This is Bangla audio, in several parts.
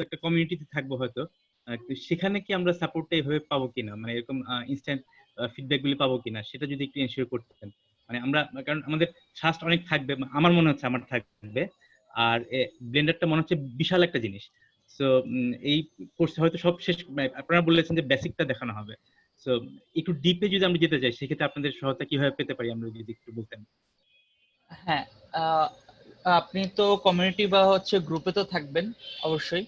একটা কমিউনিটিতে থাকবো হয়তো, তো সেখানে কি আমরা সাপোর্টটা এভাবে পাবো কিনা, মানে এরকম ইনস্ট্যান্ট ফিডব্যাক গুলি পাবো কিনা, সেটা যদি একটু এনশিওর করতেন। মানে আমরা, কারণ আমাদের ট্রাস্ট অনেক থাকবে, আমার মনে হচ্ছে আমার থাকবে। আর ব্লেন্ডারটা মনে হচ্ছে বিশাল একটা জিনিস। সো এই কোর্সে হয়তো সব শেষ, মানে আপনারা বলেছেন যে বেসিকটা দেখানো হবে। সো একটু ডিপে যদি আমরা যেতে চাই, সেক্ষেত্রে আপনাদের সহায়তা কিভাবে পেতে পারি আমরা, যদি একটু বলতেন। হ্যাঁ, আপনি তো কমিউনিটি বা হচ্ছে গ্রুপে তো থাকবেন অবশ্যই।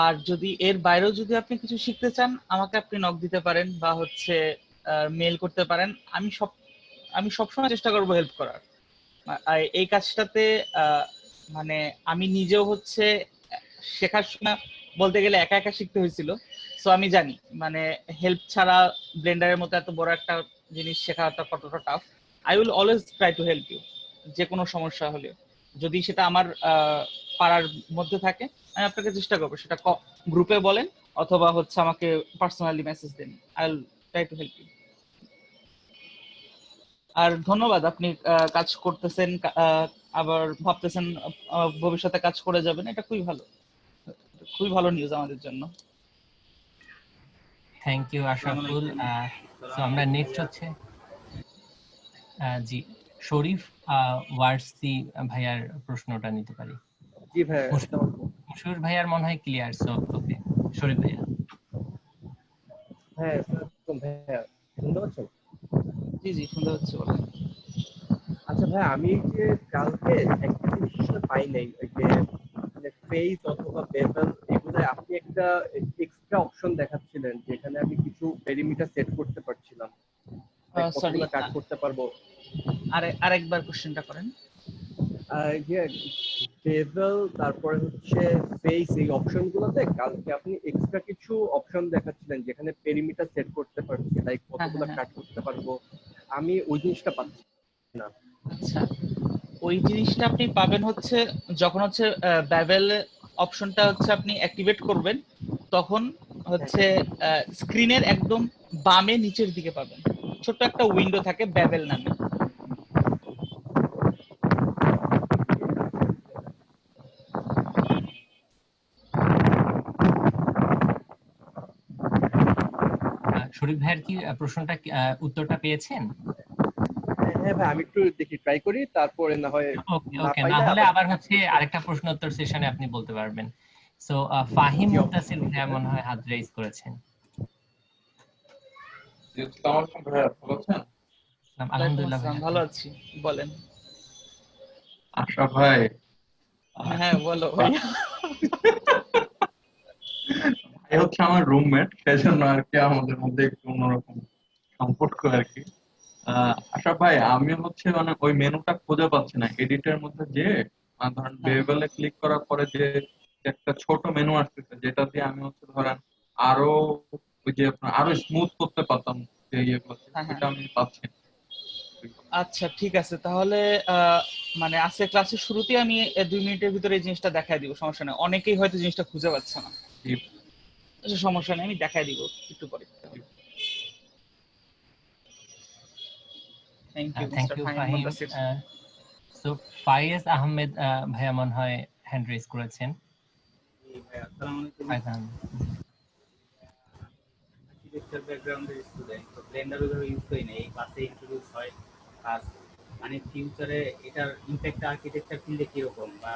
আর যদি এর বাইরেও যদি আপনি কিছু শিখতে চান, আমাকে আপনি নক দিতে পারেন বা হচ্ছে মেল করতে পারেন। আমি সবসময় চেষ্টা করবো হেল্প করার। আর এই কাজটাতে মানে আমি নিজেও হচ্ছে শেখার সময় বলতে গেলে একা একা শিখতে হয়েছিল। সো আমি জানি মানে হেল্প ছাড়া ব্লেন্ডারের মতো এত বড় একটা জিনিস শেখাটা কতটা tough. I will always try to help you, যে কোনো সমস্যা হলে। যদি সেটা আমার পারার মধ্যে থাকে, আমি আপনাকে চেষ্টা করবো। সেটা গ্রুপে বলেন অথবা হচ্ছে আমাকে পার্সোনালি মেসেজ দেন, I will try to help you. আর ধন্যবাদ, আপনি কাজ করতেছেন, আবার ভাবতেছেন ভবিষ্যতে কাজ করে যাবেন। এটা খুবই ভালো, খুবই ভালো নিউজ আমাদের জন্য। Thank you Ashraful. সো আমরা নেক্সট হচ্ছে জি শরীফ ওয়ার্সি ভাইয়ার প্রশ্নটা নিতে পারি। জি ভাই, মুশফিক ভাইয়ার মনে হয় ক্লিয়ার। সো ওকে, শরীফ ভাইয়া। হ্যাঁ ভাইয়া, শুনতে পাচ্ছেন? জি জি, শুনতে হচ্ছে, বলেন। আচ্ছা ভাই, আমি যে কালকে একটা জিনিস আসলে পাই নাই, ওই যে ফেস অথবা বেভেল, এগুলো আপনি একটা এক্সট্রা অপশন দেখাচ্ছিলেন, যেখানে আমি কিছু পেরিমিটার সেট করতে পারছিলাম, সরি, কতগুলো কাট করতে পারবো। আরেকবার কোশ্চেনটা করেন। যে বেভেল, তারপরে হচ্ছে ফেস, এই অপশনগুলোতে কালকে আপনি এক্সট্রা কিছু অপশন দেখাচ্ছিলেন, যেখানে পেরিমিটার সেট করতে পারছি, লাইক কতগুলো কাট করতে পারবো। আমি ওই জিনিসটা পাচ্ছি না। আচ্ছা, ওই জিনিসটা আপনি পাবেন হচ্ছে যখন হচ্ছে ব্যাভেল অপশনটা হচ্ছে আপনি অ্যাক্টিভেট করবেন, তখন হচ্ছে স্ক্রিনের একদম বামে নিচের দিকে পাবেন ছোট্ট একটা উইন্ডো থাকে ব্যাভেল নামে। শরীফ ভাইয়ের কি প্রশ্নটা উত্তরটা পেয়েছেন? হ্যাঁ ভাই, আমি একটু দেখি, ট্রাই করি, তারপরে না হয় ওকে, না হলে আবার হচ্ছে আরেকটা প্রশ্ন উত্তর সেশনে আপনি বলতে পারবেন। সো ফাহিম মুতাসির ভাইয়া মনে হয় হাত রেজ করেছেন। আলহামদুলিল্লাহ ভাই, ভালো আছি, বলেন। আশরাফ ভাই। হ্যাঁ বলো ভাইয়া। ভাই হচ্ছে আমার রুমমেট, সেজন্য আর কি আমাদের মধ্যে একটু অন্যরকম সম্পর্ক আর কি। আশরাফ ভাই, আমি হচ্ছে মানে ওই মেনুটা খুঁজে পাচ্ছি না এডিটের মধ্যে, যে ধরেন বেভেলে ক্লিক করার পরে যে একটা ছোট মেনু আসতেছে, যেটা দিয়ে আমি হচ্ছে ধরেন আরো ওই যে আরো স্মুথ করতে পারতাম যে ইয়েগুলো, সেটা আমি পাচ্ছি না। আচ্ছা ঠিক আছে, তাহলে মানে আজকে ক্লাসের শুরুতেই আমি 2 মিনিটের ভিতরে এই জিনিসটা দেখাই দিব, সমস্যা নেই। অনেকেই হয়তো জিনিসটা খুঁজে পাচ্ছে না। আচ্ছা সমস্যা নেই, আমি দেখাই দিব একটু পরে। Thank you mister Fahim. So Faiz Ahmed ভাইয়া মনে হয় হ্যান্ড রেজ করেছেন। আর্কিটেকচার ব্যাকগ্রাউন্ডের স্টুডেন্ট, তো ব্লেন্ডার ওইভাবে ইউজ করি না, এই ক্লাসে ইন্ট্রোডিউস হয়। আর মানে ফিউচারে এটার ইম্প্যাক্ট আর্কিটেকচার ফিল্ডে কিরকম, বা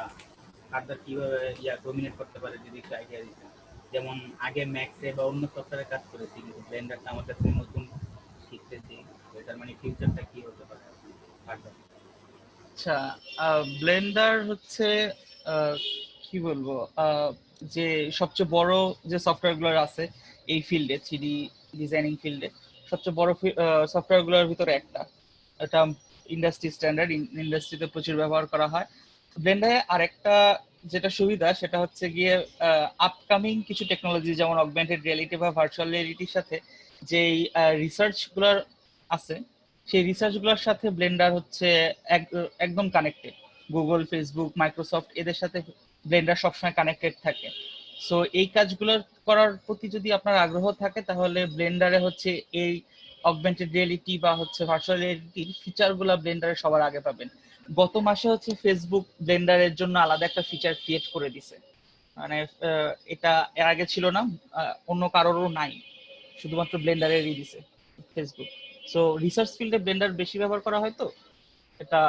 ফার্দার কিভাবে ডোমিনেট করতে পারে, যদি একটু আইডিয়া দিতেন। যেমন আগে ম্যাক্সে বা অন্য সফটওয়্যারে কাজ করেছি, কিন্তু ব্লেন্ডারটা আমার কাছে নতুন শিখতেছি, এটার মানে ফিউচারটা কি হতে পারে ফার্দার। আচ্ছা, ব্লেন্ডার হচ্ছে কি বলবো, যে সবচেয়ে বড় যে সফটওয়্যারগুলো আছে এই ফিল্ডে, 3D ডিজাইনিং ফিল্ডে সবচেয়ে বড় সফটওয়্যারগুলোর ভিতরে একটা। এটা ইন্ডাস্ট্রি স্ট্যান্ডার্ড, ইন্ডাস্ট্রিতে প্রচুর ব্যবহার করা হয় ব্লেন্ডারে। আরেকটা যেটা সুবিধা সেটা হচ্ছে গিয়ে আপকামিং কিছু টেকনোলজি, যেমন অগমেন্টেড রিয়েলিটি বা ভার্চুয়াল রিয়েলিটির সাথে যেই রিসার্চগুলোর আছে, সেই রিসার্চগুলোর সাথে ব্লেন্ডার হচ্ছে একদম কানেক্টেড। গুগল, ফেসবুক, মাইক্রোসফট এদের সাথে ব্লেন্ডার সবসময় কানেক্টেড থাকে। সো এই কাজগুলো করার প্রতি যদি আপনার আগ্রহ থাকে, তাহলে ব্লেন্ডারে হচ্ছে এই অগমেন্টেড রিয়েলিটি বা হচ্ছে ভার্চুয়াল রিয়েলিটির ফিচারগুলো ব্লেন্ডারে সবার আগে পাবেন। গত মাসে হচ্ছে ফেসবুক ব্লেন্ডারের জন্য আলাদা একটা ফিচার ক্রিয়েট করে দিছে। মানে এটা এর আগে ছিল না, অন্য কারোরও নাই, শুধুমাত্র ব্লেন্ডারেরই দিছে ফেসবুক। সো রিসার্চ ফিল্ডে ব্লেন্ডার বেশি ব্যবহার করা হয়, তো এটা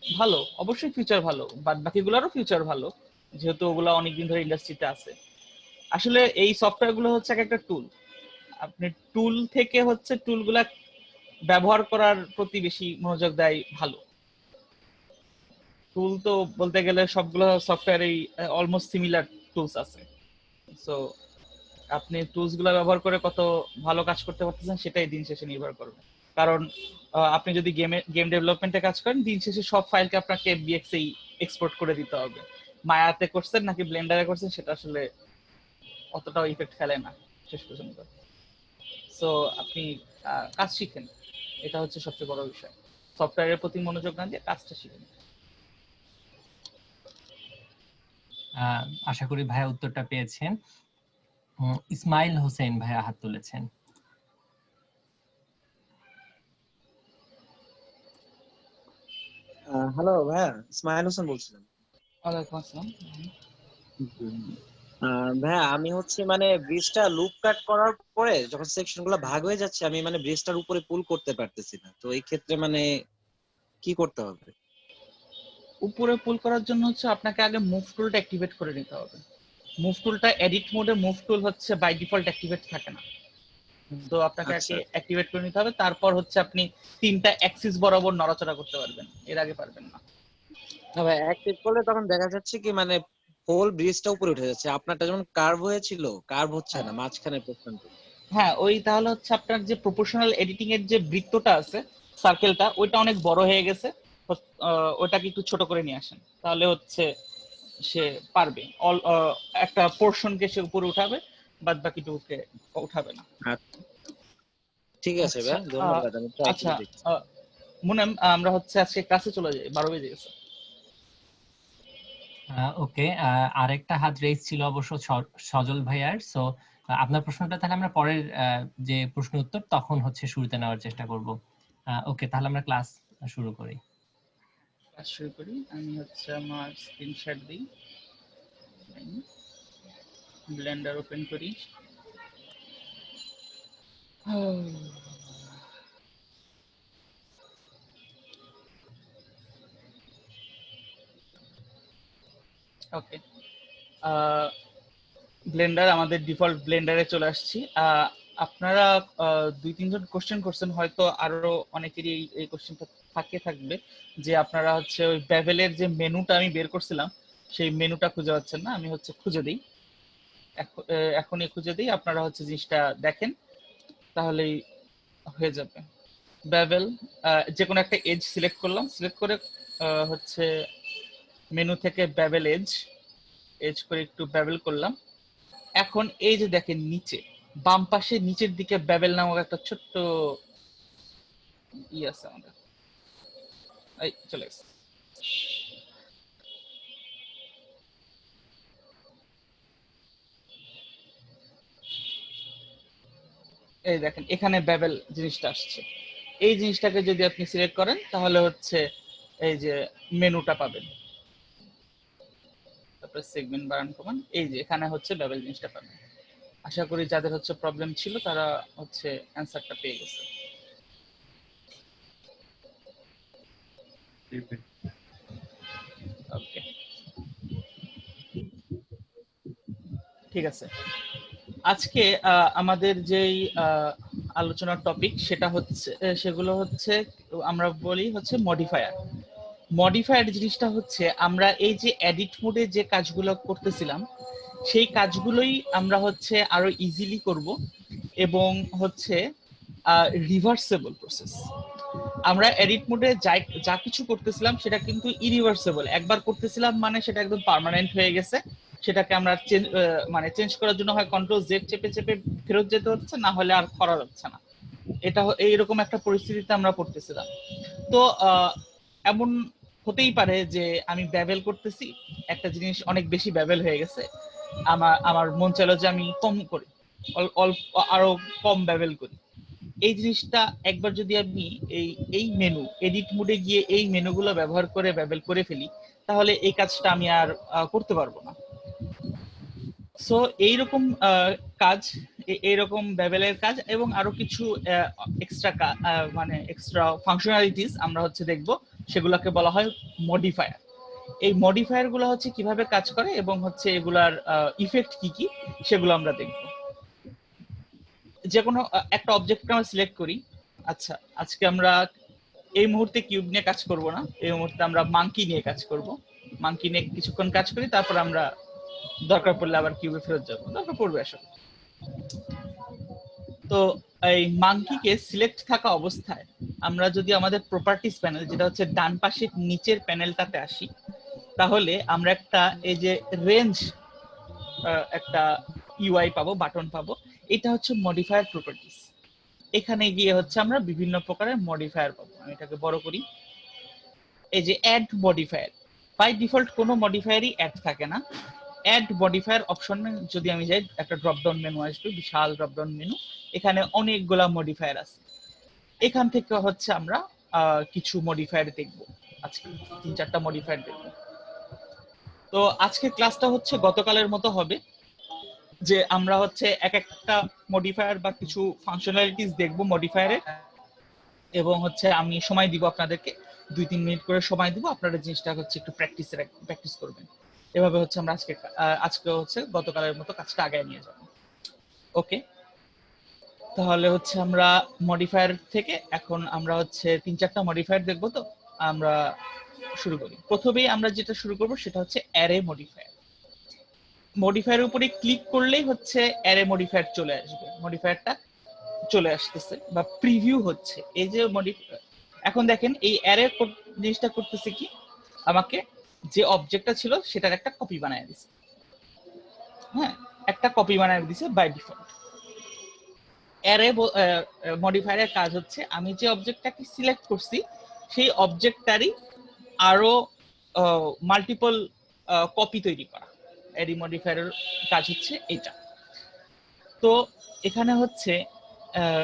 ভালো, অবশ্যই ফিউচার ভালো, বাট বাকিগুলোরও ফিউচার ভালো, যেহেতু ওগুলো অনেকদিন ধরে ইন্ডাস্ট্রিতে আছে। আসলে এই সফটওয়্যার গুলো হচ্ছে একটা টুল, আপনি টুল থেকে হচ্ছে টুলগুলা ব্যবহার করার প্রতি বেশি মনোযোগ দেয় ভালো। টুল তো বলতে গেলে সবগুলো সফটওয়্যারেই অলমোস্ট সিমিলার টুলস আছে। সো আপনি টুলস গুলো ব্যবহার করে কত ভালো কাজ করতে পারতেছেন সেটাই দিন শেষে নির্ভর করবে। কারণ আপনি যদি গেম ডেভেলপমেন্টে কাজ করেন, দিন শেষে সব ফাইলকে আপনাকে এফবিএক্স এই এক্সপোর্ট করে দিতে হবে। মায়াতে করছেন নাকি ব্লেন্ডারে করছেন সেটা আসলে অতটাও ইফেক্ট ফেলে না শেষ পর্যন্ত। সো আপনি কাজ শিখেন, এটা হচ্ছে সবচেয়ে বড় বিষয়। সফটওয়্যারের প্রতি মনোযোগ না দিয়ে কাজটা শিখেন। আশা করি ভাইয়া উত্তরটা পেয়েছেন। ইসমাইল হোসেন ভাইয়া হাত তুলেছেন। হ্যালো ভাইয়া, ইসমাইল হোসেন বলছিলাম। ওয়ালাইকুম আসসালাম। ভাইয়া আমি হচ্ছে মানে ব্রিজটা লুপ কাট করার পরে যখন সেকশন গুলো ভাগ হয়ে যাচ্ছে, আমি মানে ব্রিজটার উপরে পুল করতে পারতেছি না, তো এই ক্ষেত্রে মানে কি করতে হবে? উপরে পুল করার জন্য হচ্ছে আপনাকে আগে মুভ টুলটা অ্যাক্টিভেট করে নিতে হবে। মুভ টুলটা এডিট মোডে মুভ টুল হচ্ছে বাই ডিফল্ট অ্যাক্টিভেট থাকে না, তো আপনাকে আচ্ছা, অ্যাক্টিভেট করে নিতে হবে। তারপর হচ্ছে আপনি 3টা অ্যাক্সিস বরাবর নড়াচড়া করতে পারবেন, এর আগে পারবেন না। না ভাই, অ্যাক্টিভ করলে তখন দেখা যাচ্ছে কি মানে হোল ব্রিজটা উপরে উঠে যাচ্ছে। আপনারটা যেমন কার্ভ হয়েছিল, কার্ভ হচ্ছে না মাঝখানে পোর্শন। হ্যাঁ, ওই তাহলে হচ্ছে আপনার যে প্রপোর্শনাল এডিটিং এর যে বৃত্তটা আছে, সার্কেলটা, ওইটা অনেক বড় হয়ে গেছে। ওটাকে একটু ছোট করে নিয়ে আসেন, তাহলে হচ্ছে সে পারবে একটা পোর্শনকে সে উপরে উঠাবে, বাদ বাকিটুকুকে উঠাবে না। ঠিক আছে আচ্ছা, ভাই, ধন্যবাদ, আমি ট্রাই আচ্ছা, করে দেখছি। মুনেম, আমরা হচ্ছে আজকে ক্লাসে চলে যাই, 12 বেজে গেছে। ওকে, আরেকটা হাত রেজ ছিল অবশ্য সজল ভাইয়ার। সো আপনার প্রশ্নটা তাহলে আমরা পরের যে প্রশ্ন উত্তর তখন হচ্ছে শুরুতে নেওয়ার চেষ্টা করব। ওকে, তাহলে আমরা ক্লাস শুরু করি। ক্লাস শুরু করি। আমি হচ্ছে আমার স্ক্রিনশট দিই, ব্লেন্ডার ওপেন করি। ওকে, ব্লেন্ডার, আমাদের ডিফল্ট ব্লেন্ডারে চলে আসছি। আপনারা 2-3 জন কোশ্চেন করছেন, হয়তো আরো অনেকেরই এই কোশ্চেনটা থাকবে যে আপনারা হচ্ছে ওই বেভেলের যে মেনুটা আমি বের করছিলাম সেই মেনুটা খুঁজে পাচ্ছেন না। আমি হচ্ছে খুঁজে দিই, এখনই খুঁজে দিই, আপনারা হচ্ছে জিনিসটা দেখেন, তাহলেই হয়ে যাবে। বেভেল, যে কোনো একটা এজ সিলেক্ট করলাম, সিলেক্ট করে হচ্ছে মেনু থেকে বেভেল এজ করে একটু বেভেল করলাম। এখন এই যে দেখেন নিচে বাম পাশে নিচের দিকে বেভেল নামক একটা ছোট্ট আছে আমাদের, এই চলে গেছে। এই দেখেন এখানে বেভেল জিনিসটা আসছে। এই জিনিসটাকে যদি আপনি সিলেক্ট করেন তাহলে হচ্ছে এই যে মেনুটা পাবেন, তারপরে সেগমেন্ট বাড়ান কমান, এই যে এখানে হচ্ছে বেভেল জিনিসটা পাবেন। আশা করি যাদের হচ্ছে প্রবলেম ছিল তারা হচ্ছে অ্যানসারটা পেয়ে গেছে। ওকে, ঠিক আছে। আজকে আমাদের যেই আলোচনার টপিক সেটা হচ্ছে সেগুলো হচ্ছে আমরা বলি হচ্ছে মডিফায়ার। মডিফায়ার জিনিসটা হচ্ছে আমরা এই যে এডিট মোডে যে কাজগুলো করতেছিলাম সেই কাজগুলোই আমরা হচ্ছে আরো ইজিলি করব, এবং হচ্ছে রিভার্সেবল প্রসেস। আমরা এডিট মোডে যা কিছু করতেছিলাম সেটা কিন্তু ইরিভার্সেবল, একবার করতেছিলাম মানে সেটা একদম পার্মানেন্ট হয়ে গেছে। সেটাকে আমরা চেঞ্জ করার জন্য হয় কন্ট্রোল জেড চেপে চেপে ফেরত যেতে হচ্ছে, না হলে আর করা যাচ্ছে না। এটা এইরকম একটা পরিস্থিতিতে আমরা পড়তেছিলাম। তো এমন হতেই পারে যে আমি ব্যাবেল করতেছি, একটা জিনিস অনেক বেশি ব্যাবেল হয়ে গেছে, আমার মন চাইলো যে আমি কম করি, অল্প আরো কম ব্যাবেল করি। এই জিনিসটা একবার যদি আমি এই মেনু এডিট মোডে গিয়ে এই মেনুগুলো ব্যবহার করে ব্যাবেল করে ফেলি, তাহলে এই কাজটা আমি আর করতে পারবো না। সো এইরকম কাজ, এইরকম বেবেলের কাজ এবং আরো কিছু এক্সট্রা মানে এক্সট্রা ফাংশনালিটিস আমরা হচ্ছে দেখব, সেগুলোকে বলা হয় মডিফায়ার। এই মডিফায়ার গুলো হচ্ছে কিভাবে কাজ করে এবং হচ্ছে এগুলার ইফেক্ট কি কি সেগুলো আমরা দেখব। যে কোনো একটা অবজেক্টকে আমরা সিলেক্ট করি। আচ্ছা, আজকে আমরা এই মুহূর্তে কিউব নিয়ে কাজ করব না, এই মুহূর্তে আমরা মাঙ্কি নিয়ে কাজ করব। মাঙ্কি নিয়ে কিছুক্ষণ কাজ করি, তারপর আমরা দরকার পড়লে আবার কিউবে ফেরত যাবো, দরকার পড়বে আসলে। তো এই মাঙ্কিকে সিলেক্ট থাকা অবস্থায় আমরা যদি আমাদের প্রপার্টিস প্যানেল, যেটা হচ্ছে ডান পাশের নিচের প্যানেলটাতে আসি, তাহলে আমরা একটা এই যে রেঞ্জ একটা ইউআই পাবো, বাটন পাবো। এটা হচ্ছে মডিফায়ার প্রপার্টিস। এখানে গিয়ে হচ্ছে আমরা বিভিন্ন প্রকারের মডিফায়ার পাবো। আমি এটাকে বড় করি। এই যে অ্যাড মডিফায়ার, বাই ডিফল্ট কোনো মডিফায়ারই অ্যাড থাকে না। অ্যাড মডিফায়ার অপশনে যদি আমি যাই, একটা ড্রপডাউন মেনু আসবে, বিশাল ড্রপডাউন মেনু। এখানে অনেকগুলা মডিফায়ার আছে। এখান থেকে হচ্ছে আমরা কিছু মডিফায়ার দেখব, আজকে 3-4টা মডিফায়ার দেখব। তো আজকে ক্লাসটা হচ্ছে গতকালের মতো হবে, যে আমরা হচ্ছে এক একটা মডিফায়ার বা কিছু ফাংশনালিটিস দেখব মডিফায়ারের, এবং হচ্ছে আমি সময় দিব আপনাদেরকে, 2-3 মিনিট করে সময় দিব। আপনারা জিনিসটা হচ্ছে একটু প্র্যাকটিস করবেন। এভাবে হচ্ছে আমরা আজকে হচ্ছে গতকালের মতো কাজটা আগায় নিয়ে যাব। ওকে, তাহলে হচ্ছে আমরা মডিফায়ার থেকে এখন আমরা হচ্ছে 3-4টা মডিফায়ার দেখবো। তো আমরা শুরু করি। প্রথমেই আমরা যেটা শুরু করব সেটা হচ্ছে অ্যারে মডিফায়ার। মডিফায়ারের উপরে ক্লিক করলেই হচ্ছে অ্যারে মডিফায়ার চলে আসবে। মডিফায়ারটা চলে আসতেছে বা প্রিভিউ হচ্ছে। এই যে এখন দেখেন এই অ্যারে জিনিসটা করতেছে কি, আমাকে যে অবজেক্টটা ছিল সেটার একটা কপি বানায় দিছে। হ্যাঁ, একটা কপি বানায় দিছে বাই ডিফল্ট। অ্যারে মডিফায়ারের কাজ হচ্ছে আমি যে অবজেক্টটাকে সিলেক্ট করছি সেই অবজেক্টটারই আরো মাল্টিপল কপি তৈরি করা। অ্যারে মডিফায়ারের কাজ হচ্ছে এটা। তো এখানে হচ্ছে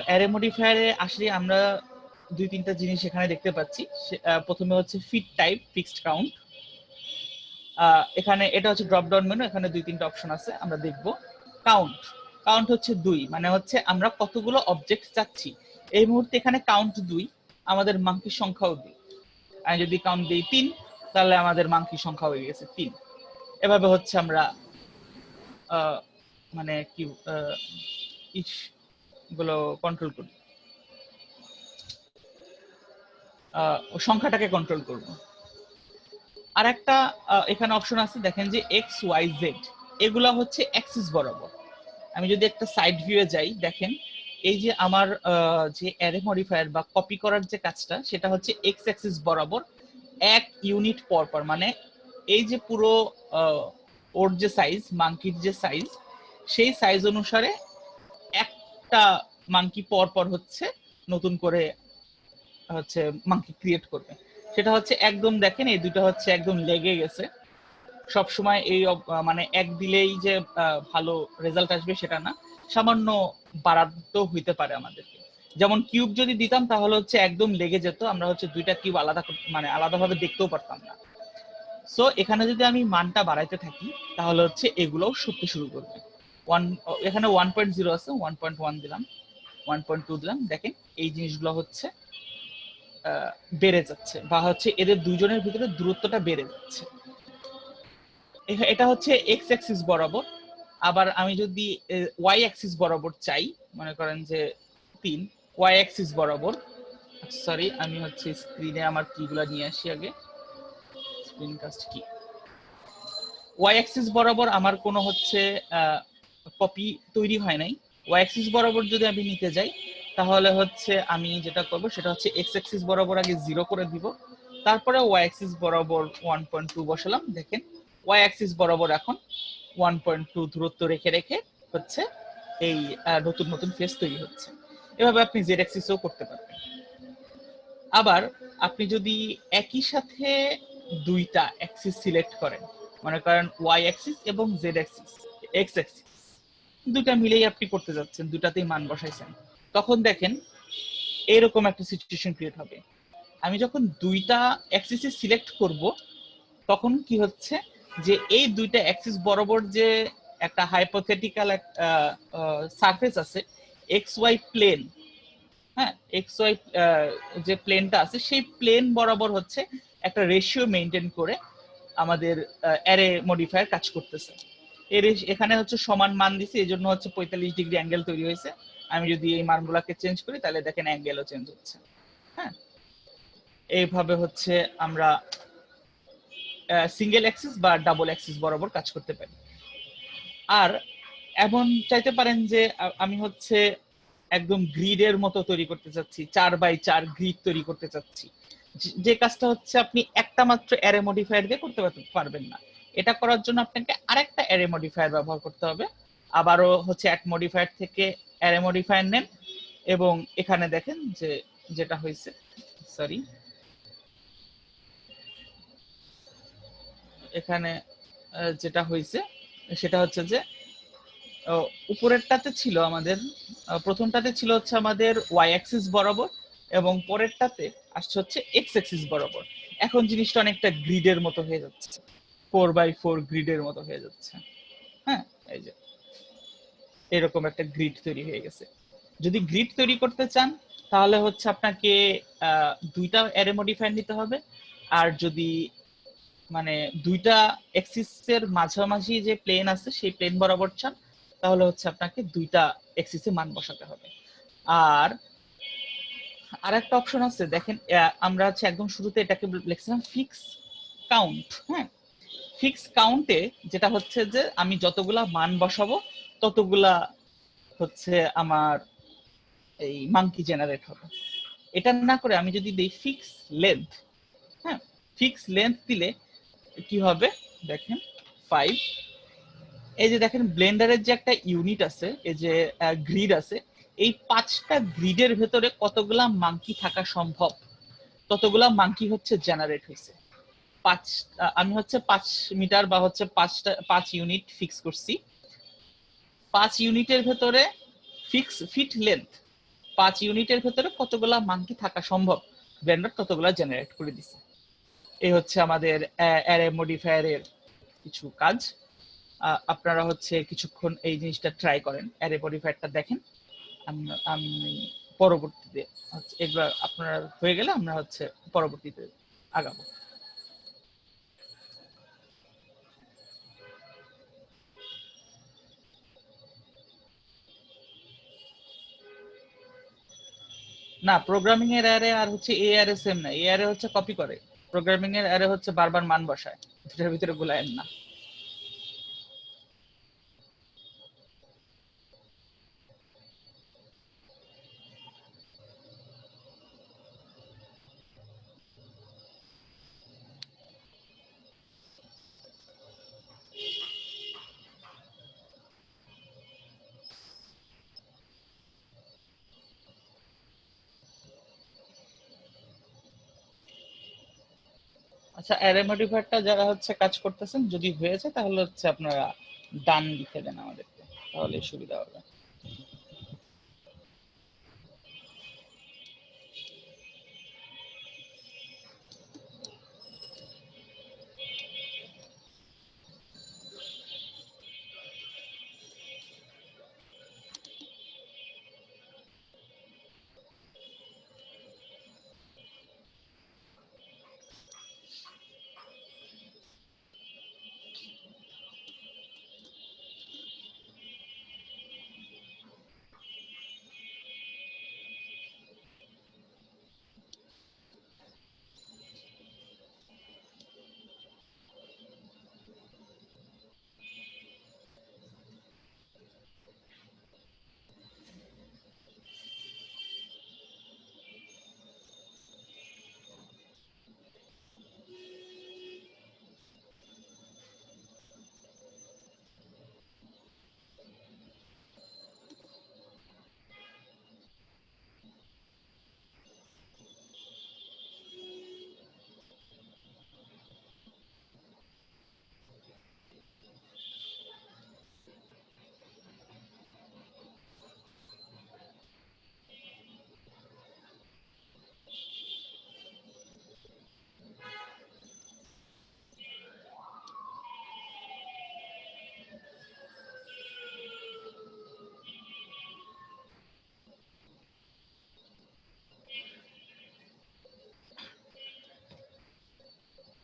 অ্যারে মডিফায়ারে আসলে আমরা 2-3টা জিনিস এখানে দেখতে পাচ্ছি। প্রথমে হচ্ছে ফিট টাইপ, ফিক্সড কাউন্ট। এখানে এটা হচ্ছে ড্রপ ডাউন মেনু, এখানে 2-3টা অপশন আছে, আমরা দেখব। কাউন্ট হচ্ছে 2, মানে হচ্ছে আমরা কতগুলো অবজেক্ট চাচ্ছি। এই মুহূর্তে এখানে কাউন্ট 2, আমাদের মাঙ্কির সংখ্যাও 2। আমি যদি কাউন্ট দিই 3, তাহলে আমাদের মাঙ্কির সংখ্যা হয়ে গেছে 3। এভাবে হচ্ছে আমরা মানে কি ইস গুলো কন্ট্রোল করি, সংখ্যাটাকে কন্ট্রোল করব। আর একটা এখানে অপশন আছে, দেখেন যে এক্স ওয়াই জেড, এগুলা হচ্ছে অ্যাক্সিস বরাবর। আমি যদি একটা সাইড ভিউয়ে যাই, দেখেন এই যে আমার যে অ্যারে মডিফায়ার বা কপি করার যে কাজটা, সেটা হচ্ছে এক্স অ্যাক্সিস বরাবর 1 ইউনিট পর পর, মানে এই যে পুরো ওর যে সাইজ, মাঙ্কির যে সাইজ, সেই সাইজ অনুসারে একটা মাঙ্কি পর পর হচ্ছে নতুন করে হচ্ছে মাঙ্কি ক্রিয়েট করবে। সেটা হচ্ছে একদম দেখেন এই দুটো হচ্ছে একদম লেগে গেছে। সব সময় এই মানে এক দিলেই যে ভালো রেজাল্ট আসবে সেটা না, সামান্য বাড়াতেও হইতে পারে আমাদেরকে। যেমন কিউব যদি দিতাম তাহলে হচ্ছে একদম লেগে যেত, আমরা হচ্ছে দুইটা কিউব আলাদা মানে আলাদাভাবে দেখতেও পারতাম না। সো এখানে যদি আমি মানটা বাড়াইতে থাকি তাহলে হচ্ছে এগুলোও সরতে শুরু করবে। এখানে 1.0 আছে, 1.1 দিলাম, 1.2 দিলাম, দেখেন এই জিনিসগুলো হচ্ছে বেড়ে যাচ্ছে, বা হচ্ছে এদের দুইজনের ভিতরে দূরত্বটা বেড়ে যাচ্ছে। এটা হচ্ছে এক্স অ্যাক্সিস বরাবর। আবার আমি যদি ওয়াই অ্যাক্সিস বরাবর চাই, মনে করেন যে 3, ওয়াই অ্যাক্সিস বরাবর, সরি আমি হচ্ছে স্ক্রিনে আমার কিগুলা নিয়ে আসি আগে, স্ক্রিনকাস্ট কি, ওয়াই অ্যাক্সিস বরাবর আমার কোনো হচ্ছে কপি তৈরি হয় নাই। ওয়াই অ্যাক্সিস বরাবর যদি আমি নিতে যাই তাহলে হচ্ছে আমি যেটা করব সেটা হচ্ছে এক্স অ্যাক্সিস বরাবর আগে 0 করে দিব, তারপরে ওয়াই অ্যাক্সিস বরাবর 1.2 বসালাম। দেখেন ওয়াই অ্যাক্সিস বরাবর এখন 1.2 দূরত্ব রেখে রেখে হচ্ছে এই নতুন নতুন ফেস তৈরি হচ্ছে। এভাবে আপনি জেড অ্যাক্সিসও করতে পারবেন। আবার আপনি যদি একই সাথে 2টা অ্যাক্সিস সিলেক্ট করেন, মনে করেন ওয়াই অ্যাক্সিস এবং জেড অ্যাক্সিস, এক্স অ্যাক্সিস, দুটা মিলেই আপনি করতে যাচ্ছেন, দুটাতেই মান বসাইছেন, তখন দেখেন এরকম একটা সিচুয়েশন ক্রিয়েট হবে। আমি যখন 2টা অ্যাক্সিস সিলেক্ট করব তখন কি হচ্ছে যে এই 2টা অ্যাক্সিস বরাবর যে একটা হাইপোথেটিক্যাল সারফেস আছে এক্স ওয়াই প্লেন, হ্যাঁ এক্স ওয়াই যে প্লেনটা আছে সেই প্লেন বরাবর হচ্ছে একটা রেশিও মেনটেন করে আমাদের অ্যারে মডিফায়ার কাজ করতেছে। এর এখানে হচ্ছে সমান মান দিছে, এই জন্য হচ্ছে 45 ডিগ্রি অ্যাঙ্গেল তৈরি হয়েছে। আমি যদি এই মানগুলোকে চেঞ্জ করি তাহলে দেখেন অ্যাঙ্গেলও চেঞ্জ হচ্ছে। হ্যাঁ, এইভাবে হচ্ছে আমরা সিঙ্গেল অ্যাক্সিস বা ডাবল অ্যাক্সিস বরাবর কাজ করতে পারি। আর এমন চাইতে পারেন যে আমি হচ্ছে একদম গ্রিডের মতো তৈরি করতে চাচ্ছি, 4x4 গ্রিড তৈরি করতে চাচ্ছি, যে কাজটা হচ্ছে আপনি একটা মাত্র অ্যারে মডিফায়ার দিয়ে করতে পারবেন না। এটা করার জন্য আপনাকে আরেকটা অ্যারে মডিফায়ার ব্যবহার করতে হবে। আবারও হচ্ছে অ্যাড মডিফায়ার থেকে অ্যারে মডিফায়ার নেন এবং এখানে দেখেন যে যেটা হয়েছে, সরি এখানে যেটা হয়েছে সেটা হচ্ছে যে উপরেরটাতে ছিল আমাদের, প্রথমটাতে ছিল হচ্ছে আমাদের ওয়াই অ্যাক্সিস বরাবর এবং পরেরটাতে আসছে হচ্ছে এক্স অ্যাক্সিস বরাবর। এখন জিনিসটা অনেকটা গ্রিডের মতো হয়ে যাচ্ছে, 4x4 গ্রিডের মতো হয়ে যাচ্ছে। হ্যাঁ, এই যে এরকম একটা গ্রিড তৈরি হয়ে গেছে। যদি গ্রিড তৈরি করতে চান তাহলে হচ্ছে আপনাকে দুইটা অ্যারে মডিফায়ার নিতে হবে। আর যদি মানে দুইটা এক্সিসের মাঝামাঝি যে প্লেন আছে সেই প্লেন বরাবর চান তাহলে হচ্ছে আপনাকে দুইটা এক্সিসে মান বসাতে হবে। আর আরেকটা অপশন আছে দেখেন, আমরা হচ্ছে একদম শুরুতে এটাকে লিখছিলাম ফিক্স কাউন্ট। হ্যাঁ, ফিক্স কাউন্টে যেটা হচ্ছে যে আমি যতগুলা মান বসাবো ততগুলা হচ্ছে আমার এই মাঙ্কি জেনারেট হবে। এটা না করে আমি যদি দিই ফিক্স লেন্থ, হ্যাঁ ফিক্স লেন্থ দিলে কি হবে দেখেন 5। এই যে দেখেন ব্লেন্ডারের যে একটা ইউনিট আছে, এই যে গ্রিড আছে, এই 5টা গ্রিডের ভেতরে কতগুলা মাঙ্কি থাকা সম্ভব ততগুলা মাঙ্কি হচ্ছে জেনারেট হয়েছে। আমি হচ্ছে 5 মিটার বা হচ্ছে 5 ইউনিট ফিক্স করছি। 5 ইউনিটের ভেতরে ফিক্স ফিট লেন্থ 5 ইউনিটের ভেতরে কতগুলা মাঙ্কি থাকা সম্ভব ব্লেন্ডার ততগুলা জেনারেট করে দিছে। এই হচ্ছে আমাদের অ্যারে মডিফায়ারের কিছু কাজ। আপনারা হচ্ছে কিছুক্ষণ এই জিনিসটা ট্রাই করেন, অ্যারে মডিফায়ারটা দেখেন। আমি পরবর্তীতে এগুলো আপনার হয়ে গেলে আমরা হচ্ছে পরবর্তীতে আগাবো। না, প্রোগ্রামিং এর অ্যারে আর হচ্ছে এ অ্যারে সেম না। এ অ্যারে হচ্ছে কপি করে, প্রোগ্রামিং এর অ্যারে হচ্ছে বারবার মান বসায়, দুটার ভিতরে গোলায়েন না। আচ্ছা, অ্যারে মডিফায়ারটা যারা হচ্ছে কাজ করতেছেন যদি হয়েছে তাহলে হচ্ছে আপনারা ডান লিখে দেন আমাদেরকে, তাহলে সুবিধা হবে।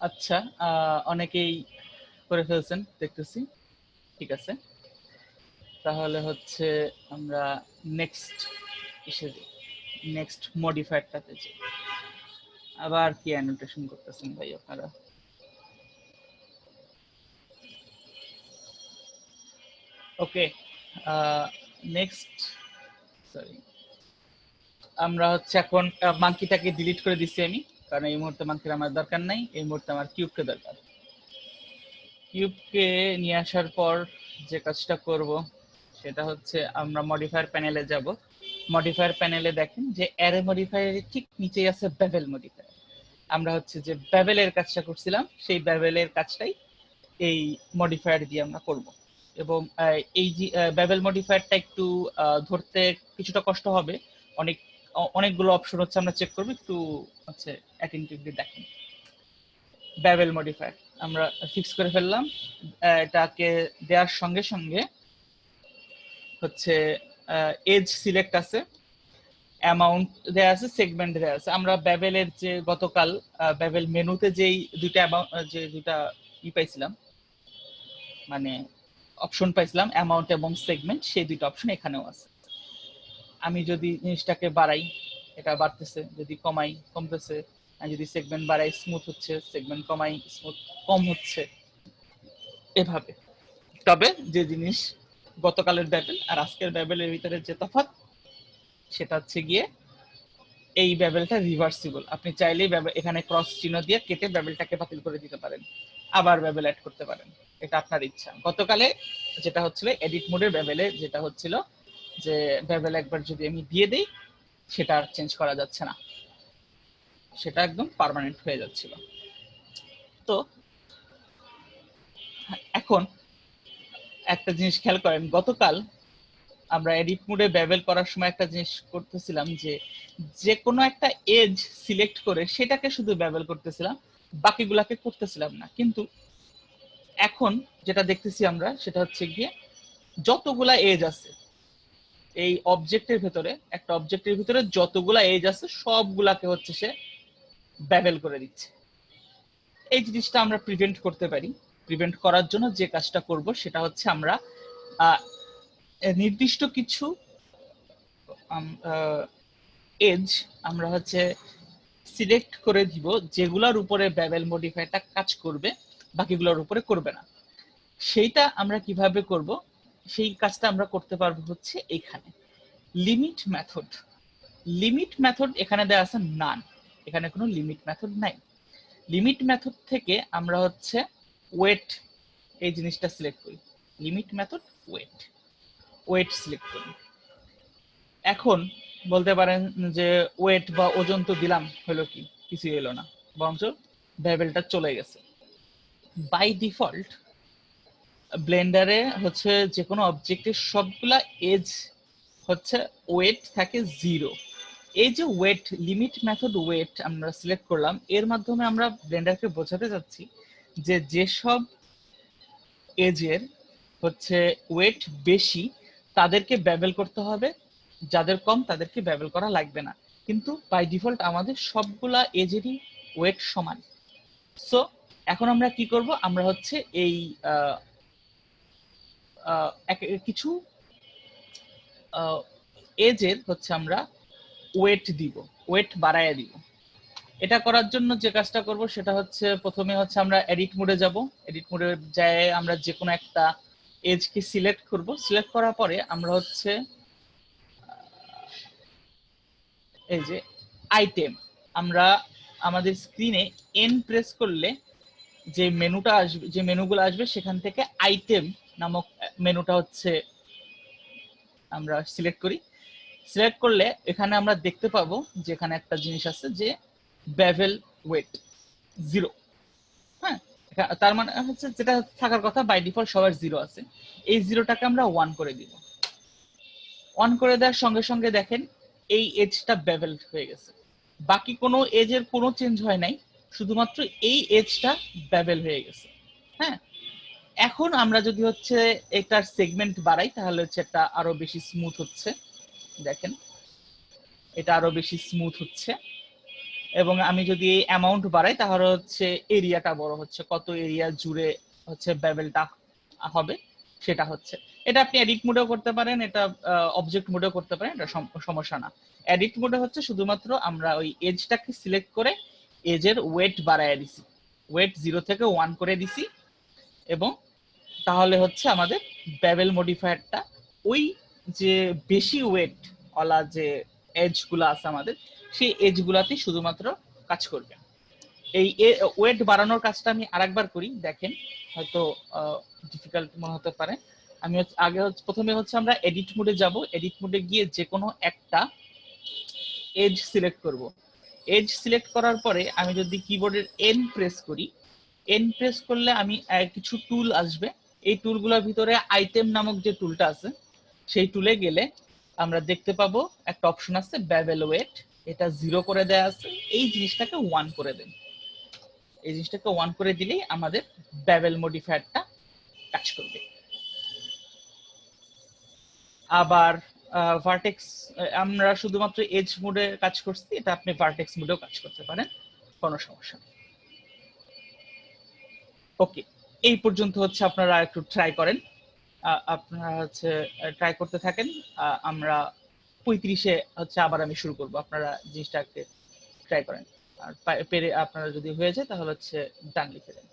আচ্ছা, অনেকেই করে ফেলছেন দেখতেছি। ঠিক আছে, তাহলে হচ্ছে আমরা নেক্সট মডিফায়ারটাতে যাই। আবার কি অ্যানোটেশন করতেছেন ভাই আপনারা? ওকে, নেক্সট, সরি, আমরা হচ্ছে এখন মাঙ্কিটাকে ডিলিট করে দিচ্ছি আমি, কারণ এই মুহূর্তে মাঙ্কির আমার দরকার নাই, এই মুহূর্তে আমার কিউবকে দরকার। কিউবকে নিয়ে আসার পর যে কাজটা করব সেটা হচ্ছে আমরা মডিফায়ার প্যানেলে যাব। মডিফায়ার প্যানেলে দেখেন যে অ্যারে মডিফায়ারের ঠিক নিচেই আছে বেভেল মডিফায়ার। আমরা হচ্ছে যে বেভেলের কাজটা করছিলাম, সেই বেভেলের কাজটাই এই মডিফায়ার দিয়ে আমরা করব। এবং এই যে বেভেল মডিফায়ারটা একটু ধরতে কিছুটা কষ্ট হবে, অনেকগুলো অপশন হচ্ছে আমরা চেক করব, একটু হচ্ছে অ্যাটেনটিভলি দেখেন। বেভেল মডিফায়ার আমরা ফিক্স করে ফেললাম। এটাকে দেওয়ার সঙ্গে সঙ্গে হচ্ছে এজ সিলেক্ট আছে, অ্যামাউন্ট দেয়া আছে, সেগমেন্ট দেয়া আছে। আমরা বেভেলের যে গতকাল বেভেল মেনুতে যেই দুইটা পাইছিলাম, মানে অপশন পাইছিলাম অ্যামাউন্ট এবং সেগমেন্ট, সেই দুইটা অপশন এখানেও আছে। আমি যদি জিনিসটাকে বাড়াই, এটা বাড়তেছে, যদি কমাই কমতেছে, আর যদি সেগমেন্ট বাড়াই স্মুথ হচ্ছে, সেগমেন্ট কমাই স্মুথ কম হচ্ছে, এভাবে। তবে যে জিনিস গতকালের বেভেল আর আজকের বেভেলের ভিতরে যে তফাৎ, সেটা হচ্ছে গিয়ে এই বেভেলটা রিভার্সিবল। আপনি চাইলেই এখানে ক্রস চিহ্ন দিয়ে কেটে বেভেলটাকে বাতিল করে দিতে পারেন, আবার বেভেল অ্যাড করতে পারেন, এটা আপনার ইচ্ছা। গতকালে যেটা হচ্ছিল এডিট মোডের বেভেলে, যেটা হচ্ছিল যে বেভেল একবার যদি আমি দিয়ে দেই সেটা আর চেঞ্জ করা যাচ্ছে না, সেটা একদম পার্মানেন্ট হয়ে যাচ্ছিল। তো এখন একটা জিনিস খেয়াল করেন, গতকাল আমরা এডিট মোডে বেভেল করার সময় একটা জিনিস করতেছিলাম যে কোনো একটা এজ সিলেক্ট করে সেটাকে শুধু বেভেল করতেছিলাম, বাকিগুলাকে করতেছিলাম না। কিন্তু এখন যেটা দেখতেছি আমরা সেটা হচ্ছে গিয়ে যতগুলা এজ আছে এই অবজেক্টের ভিতরে, একটা অবজেক্টের ভিতরে যতগুলা এজ আছে সবগুলাকে হচ্ছে সে বেভেল করে দিচ্ছে। এই জিনিসটা আমরা প্রিভেন্ট করতে পারি। প্রিভেন্ট করার জন্য যে কাজটা করব সেটা হচ্ছে আমরা নির্দিষ্ট কিছু এজ আমরা হচ্ছে সিলেক্ট করে দিব যেগুলোর উপরে বেভেল মডিফায়ারটা কাজ করবে, বাকিগুলোর উপরে করবে না। সেইটা আমরা কিভাবে করব, সেই কাজটা আমরা করতে পারবো হচ্ছে এখানে লিমিট মেথড। লিমিট মেথড এখানে দেওয়া আছে নান, এখানে কোনো লিমিট মেথড নাই। লিমিট মেথড থেকে আমরা হচ্ছে ওয়েট এই জিনিসটা সিলেক্ট করি, লিমিট মেথড ওয়েট সিলেক্ট করি। এখন বলতে পারেন যে ওয়েট বা ওজন তো দিলাম, হলো কি? কিছু এলো না, বরঞ্চ বেভেলটা চলে গেছে। বাই ডিফল্ট ব্লেন্ডারে হচ্ছে যে কোনো অবজেক্টের সবগুলা এজ হচ্ছে ওয়েট থাকে 0। এই যে ওয়েট লিমিট মেথড ওয়েট আমরা সিলেক্ট করলাম, এর মাধ্যমে আমরা ব্লেন্ডারকে বোঝাতে যাচ্ছি যে যেসব এজের হচ্ছে ওয়েট বেশি তাদেরকে বেভেল করতে হবে, যাদের কম তাদেরকে বেভেল করা লাগবে না। কিন্তু বাই ডিফল্ট আমাদের সবগুলা এজেরই ওয়েট সমান। সো এখন আমরা কি করব, আমরা হচ্ছে এই কিছু এজের হচ্ছে আমরা ওয়েট দিব, ওয়েট বাড়াইয়া দিব। এটা করার জন্য যে কাজটা করব সেটা হচ্ছে প্রথমে হচ্ছে আমরা এডিট মোডে যাব। এডিট মোডে যায় আমরা যে কোনো একটা এজকে সিলেক্ট করব। সিলেক্ট করার পরে আমরা হচ্ছে এই যে আইটেম, আমরা আমাদের স্ক্রিনে এন প্রেস করলে যে মেনুটা আসবে, যে মেনুগুলো আসবে সেখান থেকে আইটেম নামক মেনুটা হচ্ছে আমরা সিলেক্ট করি। সিলেক্ট করলে এখানে আমরা দেখতে পাবো যে এখানে একটা জিনিস আছে যে বেভেল ওয়েট 0। হ্যাঁ, তার মানে হচ্ছে যেটা থাকার কথা বাই ডিফল্ট সবার 0 আছে, এই 0টাকে আমরা 1 করে দিব। 1 করে দেওয়ার সঙ্গে সঙ্গে দেখেন এই এজটা বেভেল হয়ে গেছে, বাকি কোনো এজের কোনো চেঞ্জ হয় নাই, শুধুমাত্র এই এজটা বেভেল হয়ে গেছে। হ্যাঁ, এখন আমরা যদি হচ্ছে এটার সেগমেন্ট বাড়াই তাহলে হচ্ছে এটা আরো বেশি স্মুথ হচ্ছে। দেখেন এটা আরো বেশি স্মুথ হচ্ছে এবং আমি যদি এই অ্যামাউন্ট বাড়াই তাহলে হচ্ছে এরিয়াটা বড় হচ্ছে, কত এরিয়া জুড়ে হচ্ছে বেভেলটা হবে সেটা হচ্ছে। এটা আপনি এডিট মোডেও করতে পারেন, এটা অবজেক্ট মোডেও করতে পারেন, এটা সমস্যা না। এডিট মোডে হচ্ছে শুধুমাত্র আমরা ওই এজটাকে সিলেক্ট করে এজের ওয়েট বাড়ায় দিছি, ওয়েট 0 থেকে 1 করে দিছি, এবং তাহলে হচ্ছে আমাদের বেভেল মডিফায়ারটা ওই যে বেশি ওয়েট ওয়ালা যে এজ গুলা আছে আমাদের, সেই এজ গুলাতেই শুধুমাত্র কাজ করবে। এই ওয়েট বাড়ানোর কাজটা আমি আরেকবার করি, দেখেন হয়তো ডিফিকাল্ট মনে হতে পারে। আমি আগে প্রথমে হচ্ছে আমরা এডিট মোডে যাব, এডিট মোডে গিয়ে যে কোনো একটা এজ সিলেক্ট করব। এজ সিলেক্ট করার পরে আমি যদি কিবোর্ডের এন প্রেস করি, এন প্রেস করলে আমি কিছু টুল আসবে। এই টুলগুলোর ভিতরে আইটেম নামক যে টুলটা আছে সেই টুলে গেলে আমরা দেখতে পাবো একটা অপশন আছে বেভেল ওয়েট, এটা 0 করে দেয়া আছে, এই জিনিসটাকে 1 করে দেন। এই জিনিসটাকে 1 করে দিলেই আমাদের বেভেল মডিফায়ারটা কাজ করবে। আবার ভার্টেক্স, আমরা শুধুমাত্র এজ মোডে কাজ করছি, এটা আপনি ভার্টেক্স মোডেও কাজ করতে পারেন, কোনো সমস্যা নেই। ওকে, এই পর্যন্ত হচ্ছে আপনারা একটু ট্রাই করেন, আপনারা হচ্ছে ট্রাই করতে থাকেন। আমরা 35-এ হচ্ছে আবার আমি শুরু করব, আপনারা জিনিসটাকে ট্রাই করেন, আর পেরে আপনারা যদি হয়ে যায় তাহলে হচ্ছে ডান লিখে দেন।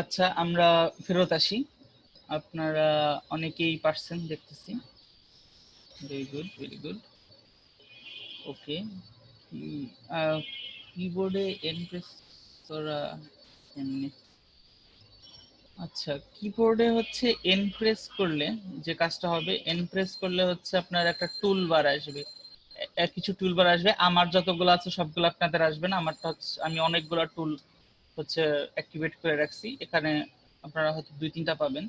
আচ্ছা, আমরা ফেরত আসি। আপনারা অনেকেই পারছেন দেখতেছি। Very good, very good. Okay, কিবোর্ডে এন প্রেস করা এমনি। আচ্ছা, কিবোর্ডে হচ্ছে এন প্রেস করলে যে কাজটা হবে, এন প্রেস করলে হচ্ছে আপনার একটা টুল বার আসবে, কিছু টুল বার আসবে। আমার যতগুলো আছে সবগুলো আপনাদের আসবে না, আমারটা হচ্ছে আমি অনেকগুলো টুল হচ্ছে অ্যাক্টিভেট করে রাখছি। এখানে আপনারা হয়তো 2-3টা পাবেন।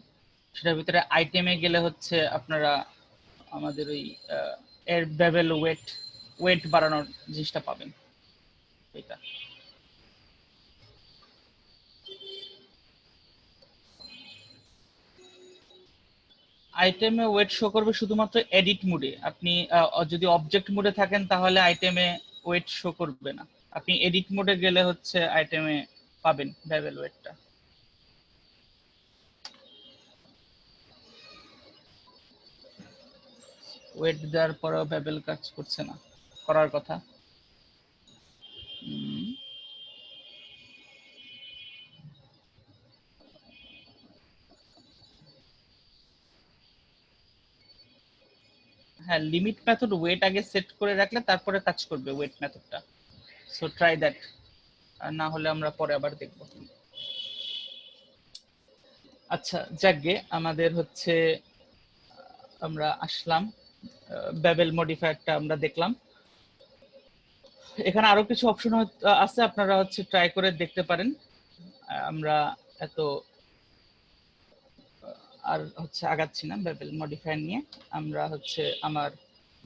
সেটার ভিতরে আইটেমে গেলে হচ্ছে আপনারা আমাদের ওই এর বেভেল ওয়েট বাড়ানোর জিনিসটা পাবেন। এটা আইটেমে ওয়েট শো করবে শুধুমাত্র এডিট মোডে। আপনি যদি অবজেক্ট মোডে থাকেন তাহলে আইটেমে ওয়েট শো করবে না। আপনি এডিট মোডে গেলে হচ্ছে আইটেমে পাবেন বেভেল ওয়েটটা। ওয়েট দেওয়ার পরেও বেভেল কাজ করছে না, করার কথা। হ্যাঁ, লিমিট মেথড ওয়েট আগে সেট করে রাখলে তারপরে কাজ করবে ওয়েট মেথডটা। সো ট্রাই দ্যাট, আর না হলে আমরা পরে আবার দেখব। আচ্ছা, যাকগে, আমাদের হচ্ছে আমরা আসলাম বেভেল মডিফায়ারটা আমরা দেখলাম। এখানে আরো কিছু অপশন আছে, আপনারা হচ্ছে ট্রাই করে দেখতে পারেন। আমরা এত আর হচ্ছে আগাচ্ছি না বেভেল মডিফায়ার নিয়ে। আমরা হচ্ছে আমার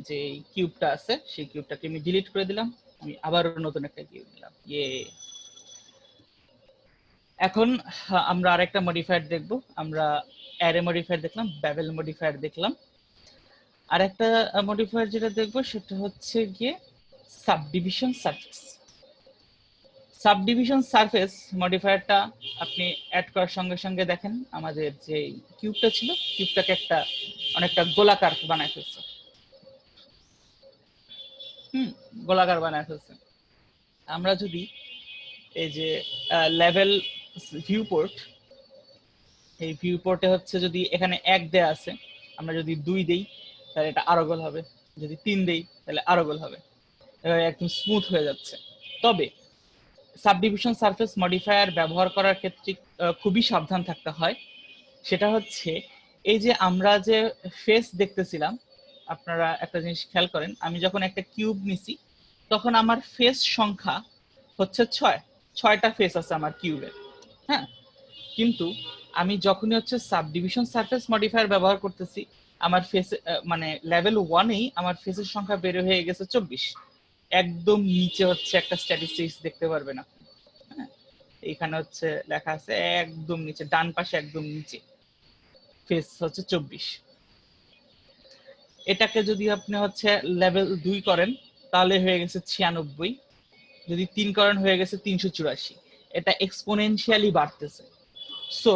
যে কিউবটা আছে সেই কিউবটাকে আমি ডিলিট করে দিলাম, আমি আবারও নতুন একটা কিউব দিলাম। এখন আমরা আরেকটা মডিফায়ার দেখব। আমরা অ্যারে মডিফায়ার দেখলাম, বেভেল মডিফায়ার দেখলাম। আরেকটা মডিফায়ার যেটা দেখবো সেটা হচ্ছে গিয়ে সাবডিভিশন সারফেস। সাবডিভিশন সারফেস মডিফায়ারটা আপনি অ্যাড করার সঙ্গে সঙ্গে দেখেন আমাদের যে কিউবটা ছিল, কিউবটাকে একটা অনেকটা গোলাকার বানায় ফেলছে। গোলাকার বানায় ফেলছে। আমরা যদি এই যে লেভেল ভিউপোর্ট, এই ভিউপোর্টে হচ্ছে যদি এখানে 1 দেয়া আছে, আমরা যদি 2 দেই তাহলে এটা আরো গোল হবে, যদি 3 দেই তাহলে আরো গোল হবে। একদম স্মুথ হয়ে যাচ্ছে। তবে সাবডিভিশন সারফেস মডিফায়ার ব্যবহার করার ক্ষেত্রে খুবই সাবধান থাকতে হয়। সেটা হচ্ছে এই যে আমরা যে ফেস দেখতেছিলাম, আপনারা একটা জিনিস খেয়াল করেন, আমি যখন একটা কিউব নিছি তখন আমার ফেস সংখ্যা হচ্ছে 6টা ফেস আছে আমার কিউবের। হ্যাঁ, কিন্তু আমি যখনই হচ্ছে সাবডিভিশন সারফেস মডিফায়ার ব্যবহার করতেছি, আমার ফেস মানে লেভেল 1-এই আমার ফেসের সংখ্যা বের হয়ে গেছে 24। একদম নিচে হচ্ছে একটা স্ট্যাটিস্টিক্স দেখতে পারবেন আপনি। হ্যাঁ, এখানে হচ্ছে লেখা আছে একদম নিচে ডান পাশে একদম নিচে ফেস হচ্ছে 24। এটাকে যদি আপনি হচ্ছে লেভেল 2 করেন তাহলে হয়ে গেছে 96, যদি 3 করেন হয়ে গেছে 384। এটা এক্সপোনেনশিয়ালি বাড়তেছে। সো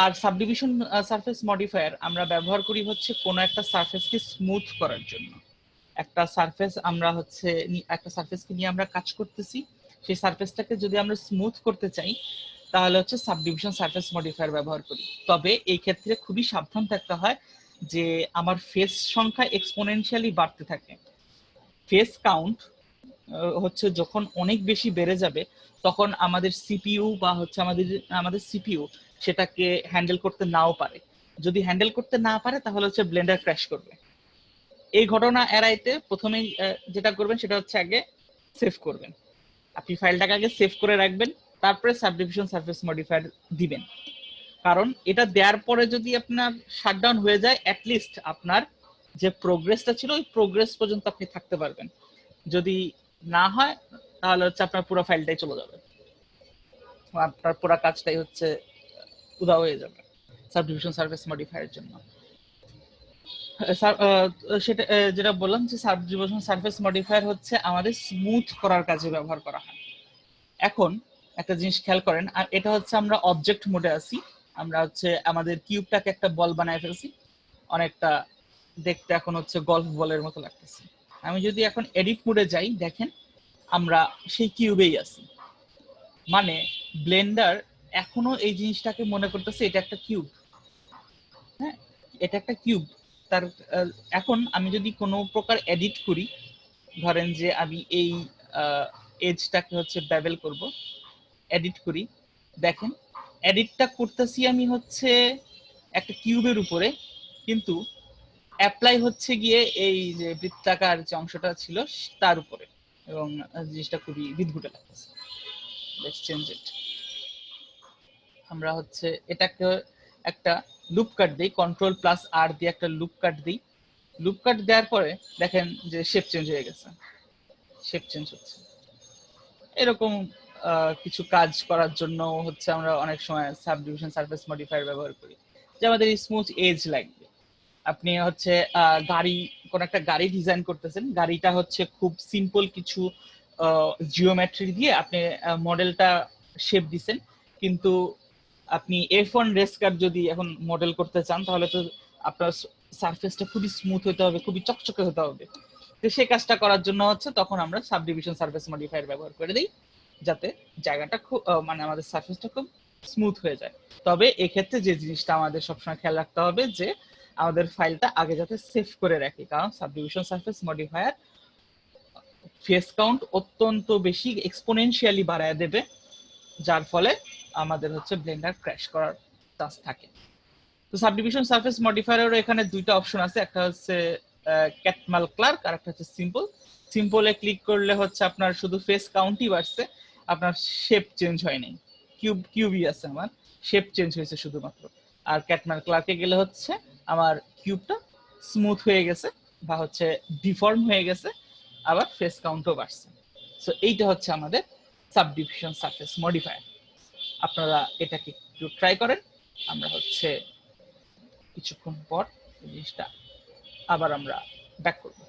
আর সাবডিভিশন সারফেস মডিফায়ার আমরা ব্যবহার করি হচ্ছে কোনো একটা সারফেসকে স্মুথ করার জন্য। একটা সারফেসকে নিয়ে আমরা কাজ করতেছি, সেই সারফেসটাকে যদি আমরা স্মুথ করতে চাই তাহলে হচ্ছে সাবডিভিশন সারফেস মডিফায়ার ব্যবহার করি। তবে এই ক্ষেত্রে খুবই সাবধান থাকতে হয় যে আমার ফেস সংখ্যা এক্সপোনেনশিয়ালি বাড়তে থাকে। ফেস কাউন্ট হচ্ছে যখন অনেক বেশি বেড়ে যাবে তখন আমাদের সিপিইউ বা হচ্ছে আমাদের সিপিইউ সেটাকে হ্যান্ডেল করতে নাও পারে। যদি হ্যান্ডেল করতে না পারে তাহলে হচ্ছে ব্লেন্ডার ক্র্যাশ করবে। এই ঘটনা এড়াইতে প্রথমেই যেটা করবেন সেটা হচ্ছে আগে সেভ করবেন। আপনি ফাইলটাকে আগে সেভ করে রাখবেন, তারপরে সাবডিভিশন সারফেস মডিফায়ার দিবেন। কারণ এটা দেওয়ার পরে যদি আপনার শাটডাউন হয়ে যায়, অ্যাটলিস্ট আপনার যে প্রোগ্রেসটা ছিল ওই প্রোগ্রেস পর্যন্ত আপনি থাকতে পারবেন। যদি না হয় তাহলে হচ্ছে আপনার পুরো ফাইলটাই চলে যাবে, আপনার পুরো কাজটাই হচ্ছে উধাও হয়ে যাবে সাবডিভিশন সারফেস মডিফায়ারের জন্য। সেটা যেটা বললাম যে সাবডিভিশন সারফেস মডিফায়ার হচ্ছে আমাদের স্মুথ করার কাজে ব্যবহার করা হয়। এখন একটা জিনিস খেয়াল করেন, আর এটা হচ্ছে আমরা অবজেক্ট মোডে আছি, আমরা হচ্ছে আমাদের কিউবটাকে একটা বল বানায় ফেলছি, অনেকটা দেখতে এখন হচ্ছে গলফ বলের মতো লাগতেছে। আমি যদি এখন এডিট মোডে যাই, দেখেন আমরা সেই কিউবেই আছি। মানে ব্লেন্ডার এখনো এই জিনিসটাকে মনে করতেছে এটা একটা কিউব। হ্যাঁ, এটা একটা কিউব। তার এখন আমি যদি কোনো প্রকার এডিট করি, ধরেন যে আমি এই এজটাকে হচ্ছে বেভেল করব, এডিট করি, দেখেন এডিটটা করতেছি আমি হচ্ছে একটা কিউবের উপরে, কিন্তু অ্যাপ্লাই হচ্ছে গিয়ে এই যে বৃত্তাকার যে অংশটা ছিল তার উপরে, এবং জিনিসটা খুবই বিদঘুটে লাগতেছে। Let's change it. আমরা হচ্ছে এটাকে একটা লুপ কাট দিই, কন্ট্রোল প্লাস আর দিয়ে একটা লুপ কাট দিই। লুপ কাট দেওয়ার পরে দেখেন যে শেপ চেঞ্জ হয়ে গেছে, শেপ চেঞ্জ হচ্ছে। এরকম কিছু কাজ করার জন্য হচ্ছে আমরা অনেক সময় সাবডিভিশন সারফেস মডিফায়ার ব্যবহার করি, যে আমাদের স্মুথ এজ লাগবে। আপনি হচ্ছে গাড়ি, কোন একটা গাড়ি ডিজাইন করতেছেন, গাড়িটা হচ্ছে খুব সিম্পল কিছু জিওমেট্রি দিয়ে আপনি মডেলটা শেপ দিছেন, কিন্তু আপনি F1 রেস কার যদি এখন মডেল করতে চান, তাহলে তো আপনার সারফেসটা খুবই স্মুথ হতে হবে, খুবই চকচকে হতে হবে। তো সেই কাজটা করার জন্য হচ্ছে তখন আমরা সাবডিভিশন সারফেস মডিফায়ার ব্যবহার করে দিই, যাতে জায়গাটা খুব মানে আমাদের সারফেসটা খুব স্মুথ হয়ে যায়। তবে এক্ষেত্রে যে জিনিসটা আমাদের সবসময় খেয়াল রাখতে হবে যে আমাদের ফাইলটা আগে যাতে সেভ করে রাখি, কারণ subdivision surface modifier face count অত্যন্ত বেশি এক্সপোনেনশিয়ালি বাড়ায় দেবে, যার ফলে আমাদের হচ্ছে ব্লেন্ডার ক্র্যাশ করার চান্স থাকে। তো সাবডিভিশন সারফেস মডিফায়ারের এখানে দুইটা অপশন আছে, একটা হচ্ছে ক্যাটমাল ক্লার্ক আর একটা হচ্ছে সিম্পল। সিম্পলে ক্লিক করলে হচ্ছে আপনার শুধু ফেস কাউন্টই বাড়ছে, আপনার শেপ চেঞ্জ হয়নি, কিউবই আছে, আমার শেপ চেঞ্জ হয়েছে শুধুমাত্র। আর ক্যাটমাল ক্লার্কে গেলে হচ্ছে আমার কিউবটা স্মুথ হয়ে গেছে বা হচ্ছে ডিফর্ম হয়ে গেছে, আবার ফেস কাউন্টও বাড়ছে। সো এইটা হচ্ছে আমাদের সাবডিভিশন সারফেস মডিফায়ার। আপনারা এটাকে একটু ট্রাই করেন। আমরা হচ্ছে কিছুক্ষণ পর জিনিসটা আবার আমরা ব্যাক করব।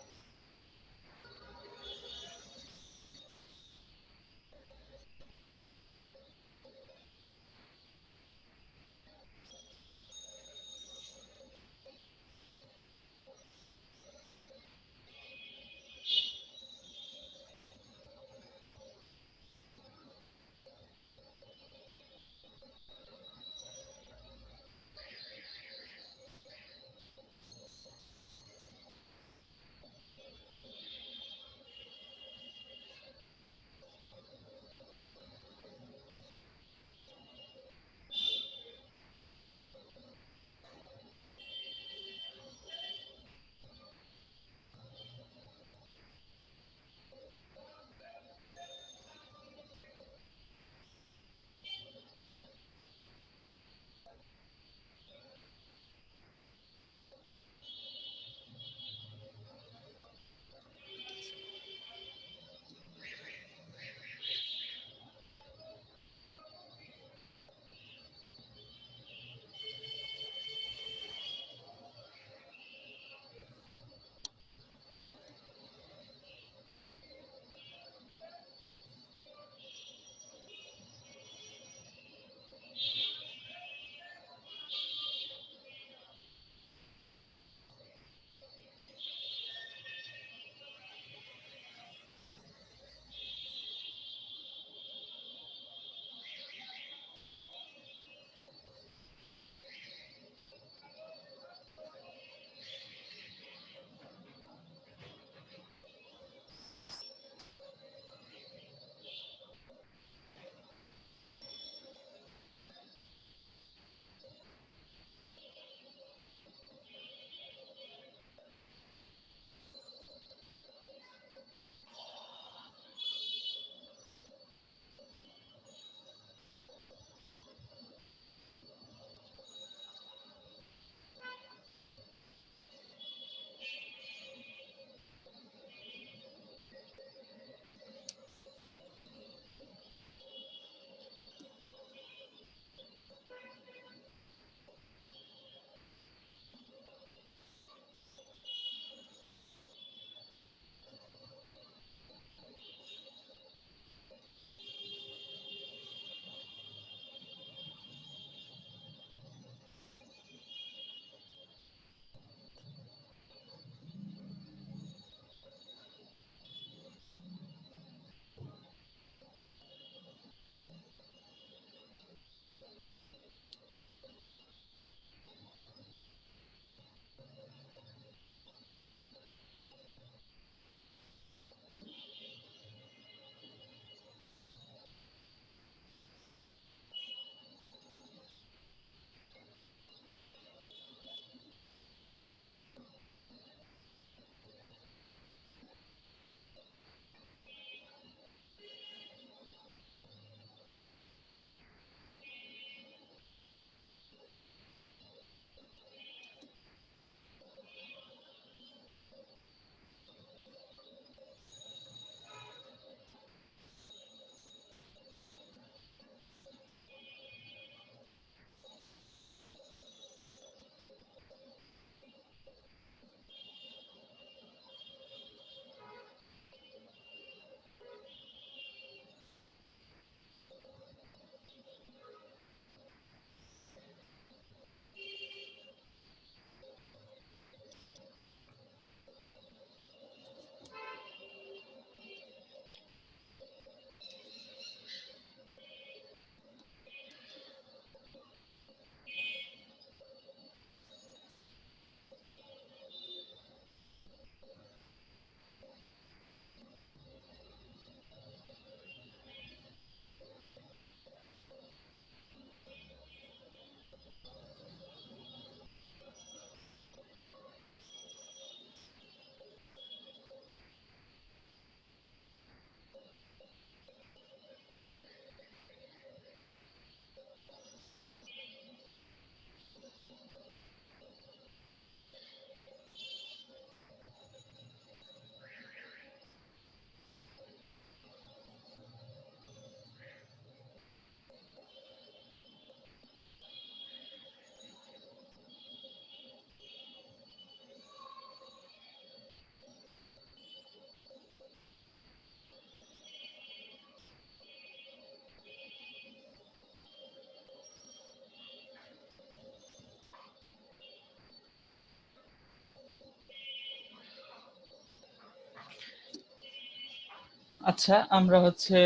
আচ্ছা, আমরা হচ্ছে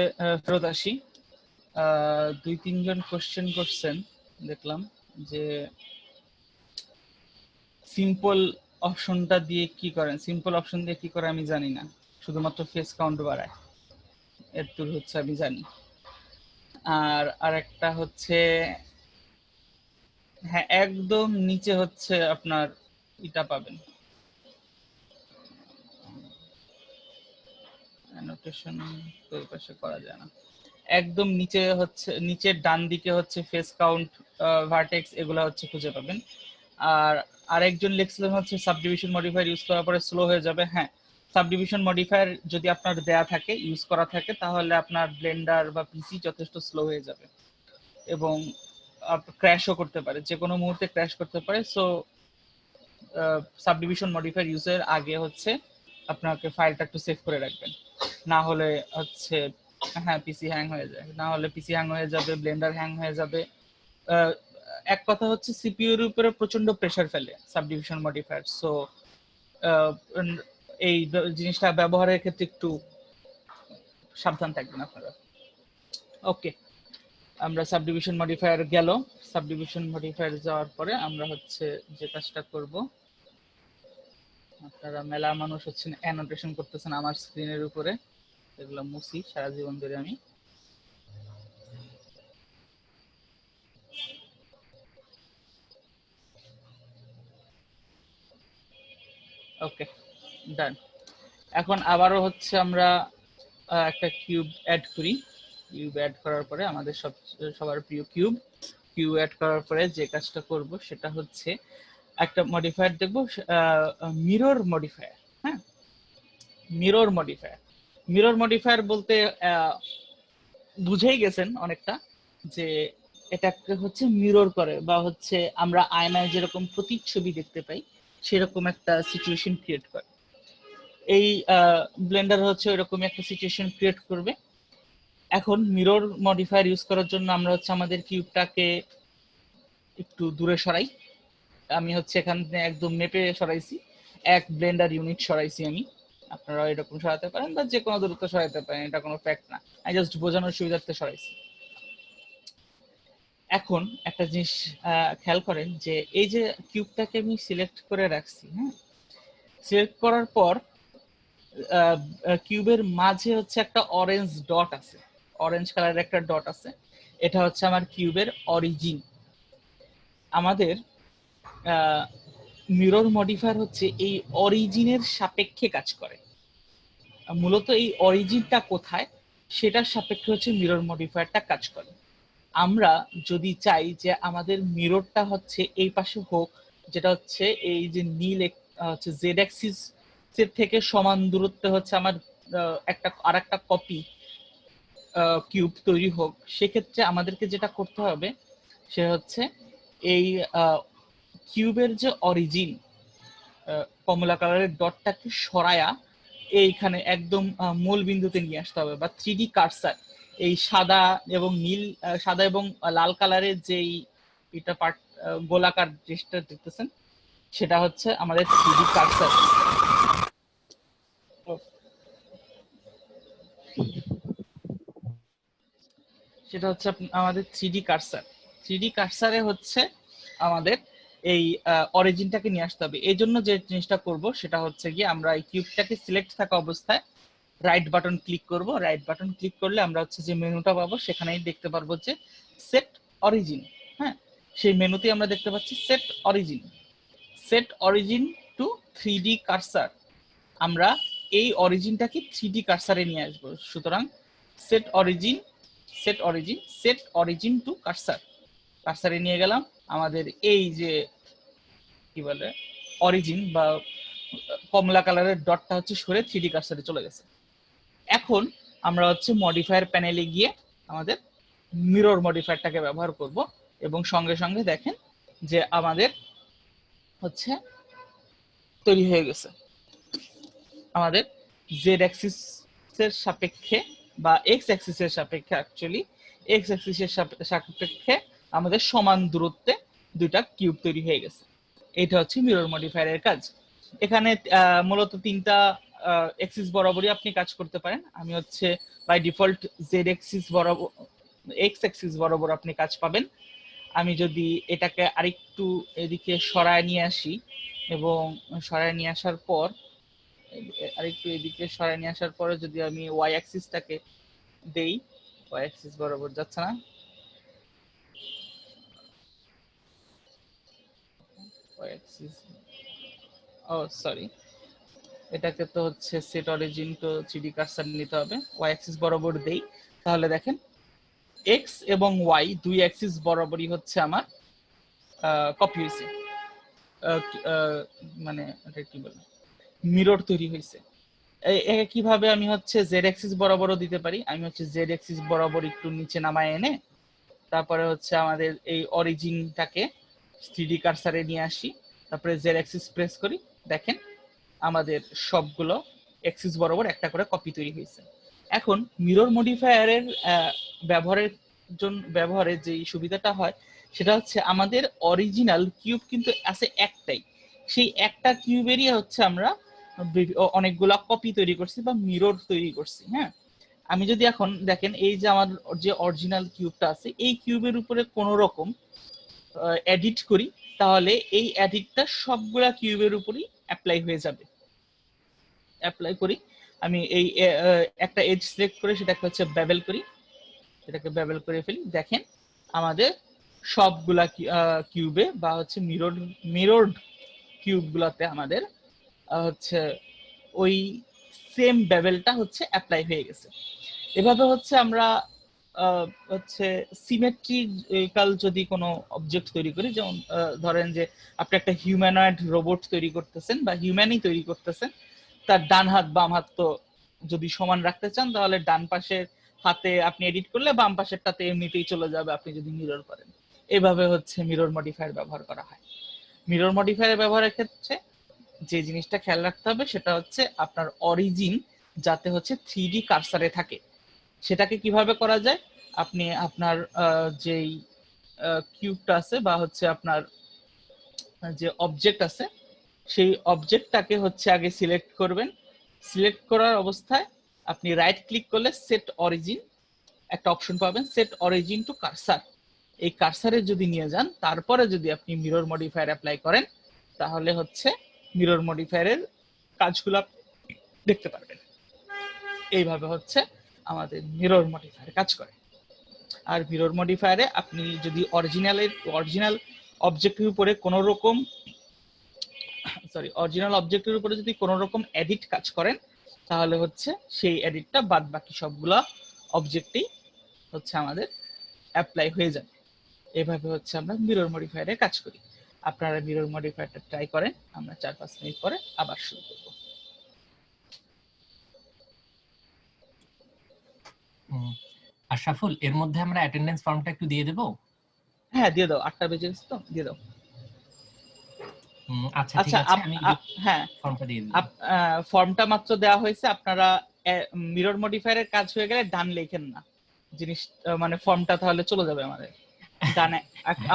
ফেরত আসি। 2-3 জন কোশ্চেন করছেন দেখলাম, যে সিম্পল অপশনটা দিয়ে কি করেন। সিম্পল অপশন দিয়ে কি করে আমি জানি না, শুধুমাত্র ফেস কাউন্ট বাড়ায়, এর হচ্ছে আমি জানি। আর আরেকটা হচ্ছে, হ্যাঁ একদম নিচে হচ্ছে আপনার এটা পাবেন, অ্যানোটেশন তো এই পাশে করা যায় না। একদম নিচে হচ্ছে, নিচের ডান দিকে হচ্ছে ফেস কাউন্ট, ভার্টেক্স, এগুলা হচ্ছে খুঁজে পাবেন। আর আরেকজন লিখছিলেন হচ্ছে সাবডিভিশন মডিফায়ার ইউজ করার পরে স্লো হয়ে যাবে। হ্যাঁ, সাবডিভিশন মডিফায়ার যদি আপনার দেয়া থাকে, ইউজ করা থাকে, তাহলে আপনার ব্লেন্ডার বা পিসি যথেষ্ট স্লো হয়ে যাবে এবং ক্র্যাশও করতে পারে, যে কোনো মুহূর্তে ক্র্যাশ করতে পারে। সো সাবডিভিশন মডিফায়ার ইউজের আগে হচ্ছে আপনাকে ফাইলটা একটু সেভ করে রাখবেন, না হলে হচ্ছে হ্যাঁ পিসি হ্যাং হয়ে যায়, না হলে পিসি হ্যাং হয়ে যাবে, ব্লেন্ডার হ্যাং হয়ে যাবে। এক কথা হচ্ছে সিপিইউ এর উপরে প্রচন্ড প্রেসার ফেলে সাবডিভিশন মডিফায়ার। সো এই জিনিসটা ব্যবহারের ক্ষেত্রে একটু সাবধান থাকবেন আপনারা। ওকে, আমরা সাবডিভিশন মডিফায়ার গেল। সাবডিভিশন মডিফায়ার যাওয়ার পরে আমরা হচ্ছে যে কাজটা করব, আপনারা মেলা মানুষ হচ্ছেন অ্যানোটেশন করতেছেন আমার স্ক্রিনের উপরে, এগুলো মুছি সারা জীবন ধরে আমি। ওকে, ডান। এখন আবারও হচ্ছে আমরা একটা কিউব অ্যাড করি। কিউব অ্যাড করার পরে আমাদের সবার প্রিয় কিউব অ্যাড করার পরে যে কাজটা করব সেটা হচ্ছে একটা মডিফায়ার দেখব, মিরর মডিফায়ার। হ্যাঁ, মিরর মডিফায়ার বলতে বুঝেই গেছেন অনেকটা, যে এটাকে হচ্ছে মিরর করে, বা হচ্ছে আমরা আয়নায় যেরকম প্রতিচ্ছবি দেখতে পাই সেরকম একটা সিচুয়েশন ক্রিয়েট করে। এই ব্লেন্ডার হচ্ছে এরকম একটা সিচুয়েশন ক্রিয়েট করবে। এখন মিরর মডিফায়ার ইউজ করার জন্য আমরা হচ্ছে আমাদের কিউবটাকে একটু দূরে সরাই। আমি হচ্ছে এখানে একদম মেপে সরাইছি, এক ব্লেন্ডার ইউনিট সরাইছি আমি। আপনারা এরকম সরাতে পারেন বা যে কোনো দূরত্ব সরাতে পারেন, এটা কোনো ফ্যাক্ট না, আমি জাস্ট বোঝানোর সুবিধার্থে সরাইছি। এখন একটা জিনিস খেয়াল করেন, যে এই যে কিউবটাকে আমি সিলেক্ট করে রাখছি, হ্যাঁ, সিলেক্ট করার পর কিউবের মাঝে হচ্ছে একটা অরেঞ্জ ডট আছে, অরেঞ্জ কালারের একটা ডট আছে, এটা হচ্ছে আমার কিউবের অরিজিন। আমাদের মিরর মডিফায়ার হচ্ছে এই অরিজিনের সাপেক্ষে কাজ করে। মূলত এই অরিজিনটা কোথায় সেটার সাপেক্ষে হচ্ছে মিরর মডিফায়ারটা কাজ করে। আমরা যদি চাই যে আমাদের মিররটা হচ্ছে এই পাশে হোক, যেটা হচ্ছে এই যে নীল হচ্ছে জেড অ্যাক্সিস এর থেকে সমান দূরত্বে হচ্ছে আমার একটা আরেকটা কপি কিউব তৈরি হোক, সেক্ষেত্রে আমাদেরকে যেটা করতে হবে সে হচ্ছে এই কিউবের যে অরিজিন কমলা কালারের ডটটাকে সরায়া এইখানে একদম মূল বিন্দুতে নিয়ে আসতে হবে, বা 3D কার্সার, এই সাদা এবং নীল, সাদা এবং লাল কালারের যেই এটা পার্ট গোলাকার জিনিসটা দেখতেছেন সেটা হচ্ছে আমাদের 3D কার্সার। সেটা হচ্ছে আমাদের 3D কার্সার। 3D কার্সারে হচ্ছে আমাদের এই অরিজিনটাকে নিয়ে আসতে হবে। এই জন্য যে জিনিসটা করব সেটা হচ্ছে গিয়ে আমরা এই কিউবটাকে সিলেক্ট থাকা অবস্থায় রাইট বাটন ক্লিক করব। রাইট বাটন ক্লিক করলে আমরা হচ্ছে যে মেনুটা পাবো, সেখানেই দেখতে পারবো যে সেট অরিজিন। হ্যাঁ, সেই মেনুতে আমরা দেখতে পাচ্ছি set origin two 3D cursor. আমরা এই অরিজিনটাকে 3D কার্সারে নিয়ে আসবো। সুতরাং সেট অরিজিন টু কার্সারে নিয়ে গেলাম। আমাদের এই যে কি বলে অরিজিন বা কমলা কালারের ডটটা হচ্ছে সরে 3D কার্সারে চলে গেছে। এখন আমরা হচ্ছে মডিফায়ার প্যানেলে গিয়ে আমাদের মিরর মডিফায়ারটাকে ব্যবহার করব এবং সঙ্গে সঙ্গে দেখেন যে আমাদের হচ্ছে তৈরি হয়ে গেছে। আমাদের জেড অ্যাক্সিসের সাপেক্ষে বা এক্স অ্যাক্সিসের সাপেক্ষে, অ্যাকচুয়ালি এক্স অ্যাক্সিসের সাপেক্ষে আমাদের সমান দূরত্বে দুইটা কিউব তৈরি হয়ে গেছে। এটা হচ্ছে মিরর মডিফায়ারের কাজ। এখানে মূলত তিনটা এক্সিস বরাবরই আপনি কাজ করতে পারেন। আমি হচ্ছে বাই ডিফল্ট জেড অ্যাক্সিস বরাবর, এক্স অ্যাক্সিস বরাবর আপনি কাজ পাবেন। আমি যদি এটাকে আরেকটু এদিকে সরায় নিয়ে আসি এবং সরায় নিয়ে আসার পর আরেকটু এদিকে সরায় নিয়ে আসার পরে যদি আমি ওয়াই অ্যাক্সিসটাকে দেই, ওয়াই অ্যাক্সিস বরাবর যাচ্ছে না, ওয়াই অ্যাক্সিস, ও সরি, এটাকে তো হচ্ছে set origin two 3D cursor নিতে হবে। ওয়াই অ্যাক্সিস বরাবর দেই, তাহলে দেখেন এক্স এবং ওয়াই দুই অ্যাক্সিস বরাবরই হচ্ছে আমার কপি হয়েছে, মানে এটা কি বলে মিরর তৈরি হয়েছে। কিভাবে আমি হচ্ছে জেড অ্যাক্সিস বরাবরও দিতে পারি। আমি হচ্ছে জেড অ্যাক্সিস বরাবর একটু নিচে নামায় এনে তারপরে হচ্ছে আমাদের এই অরিজিনটাকে 3D কার্সারে নিয়ে আসি, তারপরে জেড অ্যাক্সিস প্রেস করি, দেখেন আমাদের সবগুলো অ্যাক্সিস বরাবর একটা করে কপি তৈরি হয়েছে। এখন মিরর মডিফায়ারের ব্যবহারের যে সুবিধাটা হয় সেটা হচ্ছে আমাদের অরিজিনাল কিউব কিন্তু আছে একটাই, সেই একটা কিউবেরই হচ্ছে আমরা অনেকগুলা কপি তৈরি করছি বা মিরর তৈরি করছি। হ্যাঁ, আমি যদি এখন দেখেন এই যে আমার যে অরিজিনাল কিউবটা আছে এই কিউবের উপরে কোনো রকম এডিট করি, তাহলে এই এডিটটা সবগুলা কিউবের উপরই অ্যাপ্লাই হয়ে যাবে। অ্যাপ্লাই করি, আমি এই একটা এজ সিলেক্ট করে সেটাকে হচ্ছে বেবেল করি, সেটাকে বেবেল করে ফেলি, দেখেন আমাদের সবগুলা কিউবে বা হচ্ছে মিররড কিউবগুলোতে আমাদের হচ্ছে ওই সেম বেবেলটা হচ্ছে অ্যাপ্লাই হয়ে গেছে। এভাবে হচ্ছে আমরা হচ্ছে সিমেট্রিক্যাল যদি কোনো অবজেক্ট তৈরি করি, যেমন ধরেন যে আপনি একটা হিউম্যানয়েড রোবট তৈরি করতেছেন বা হিউম্যানই তৈরি করতেছেন, তার ডান হাত বাম হাত তো যদি সমান রাখতে চান তাহলে ডান পাশের হাতে আপনি এডিট করলে বাম পাশেরটাতে এমনিতেই চলে যাবে আপনি যদি মিরর করেন। এভাবে হচ্ছে মিরর মডিফায়ার ব্যবহার করা হয়। মিরর মডিফায়ার ব্যবহারের ক্ষেত্রে যে জিনিসটা খেয়াল রাখতে হবে সেটা হচ্ছে আপনার অরিজিন যাতে হচ্ছে 3D কার্সারে থাকে। সেটাকে কিভাবে করা যায়, আপনি আপনার যেই কিউবটা আছে বা হচ্ছে আপনার যে অবজেক্ট আছে সেই অবজেক্টটাকে হচ্ছে আগে সিলেক্ট করবেন। সিলেক্ট করার অবস্থায় আপনি রাইট ক্লিক করলে সেট অরিজিন একটা অপশন পাবেন, সেট অরিজিন টু কার্সার। এই কার্সারে যদি নিয়ে যান তারপরে যদি আপনি মিরর মডিফায়ার অ্যাপ্লাই করেন তাহলে হচ্ছে মিরর মডিফায়ারের কাজগুলো দেখতে পারবেন। এইভাবে হচ্ছে আমাদের মিরর মডিফায়ার কাজ করে। আর মিরর মডিফায়ারে আপনি যদি অরিজিনাল অবজেক্টের উপরে কোনো রকম যদি কোনো রকম এডিট কাজ করেন তাহলে হচ্ছে সেই এডিটটা বাদ বাকি সবগুলা অবজেক্টেই হচ্ছে আমাদের অ্যাপ্লাই হয়ে যাবে। এভাবে হচ্ছে আমরা মিরর মডিফায়ারে কাজ করি। আপনারা মিরর মডিফায়ারটা ট্রাই করেন, আমরা 4-5 মিনিট পরে আবার শুরু করব। আশরাফুল, এর মধ্যে আমরা অ্যাটেন্ডেন্স ফর্মটা একটু দিয়ে দেব? হ্যাঁ দিয়ে দাও, 8টা বেজে গেছে তো দিয়ে দাও। আচ্ছা ঠিক আছে, আমি হ্যাঁ ফর্মটা দিয়ে দিই। ফর্মটা মাত্র দেওয়া হয়েছে, আপনারা মিরর মডিফায়ারের কাজ হয়ে গেলে ডান লেখেন না জিনিস, মানে ফর্মটা তাহলে চলে যাবে আমাদের ডানে।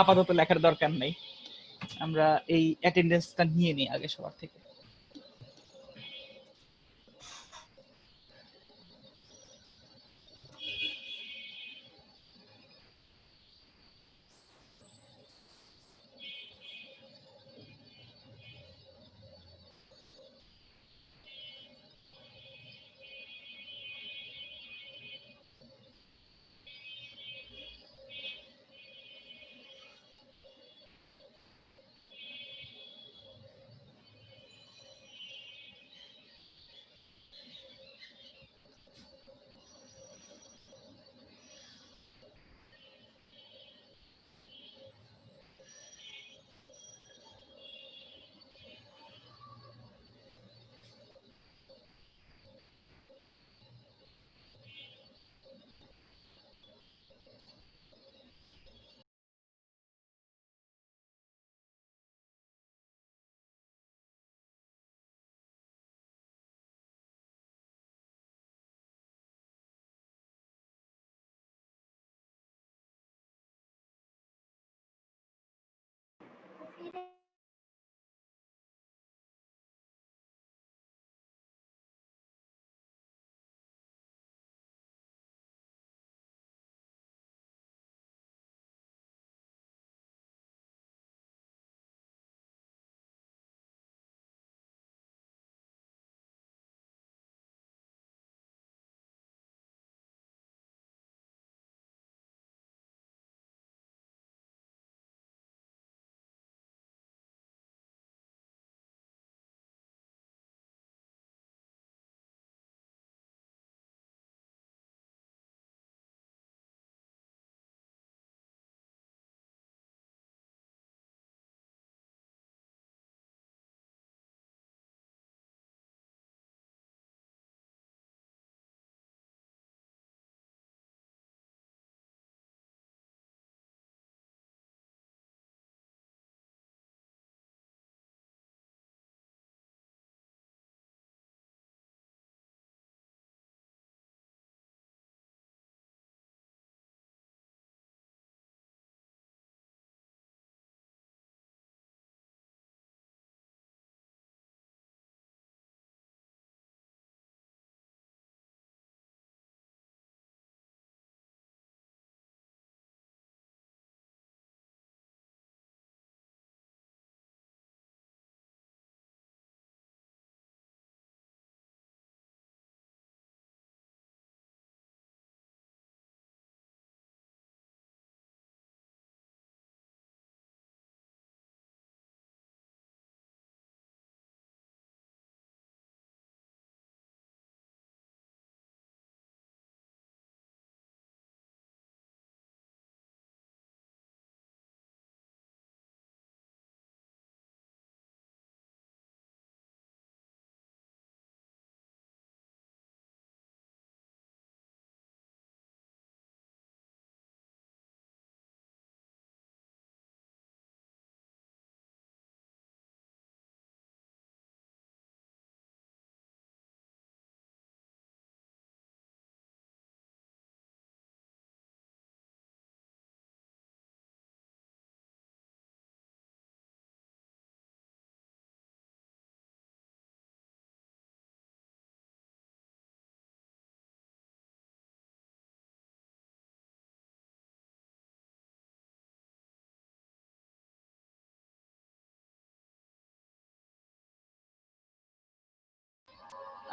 আপাতত লেখার দরকার নেই, আমরা এই অ্যাটেন্ডেন্সটা নিয়ে নিই আগে সবার থেকে।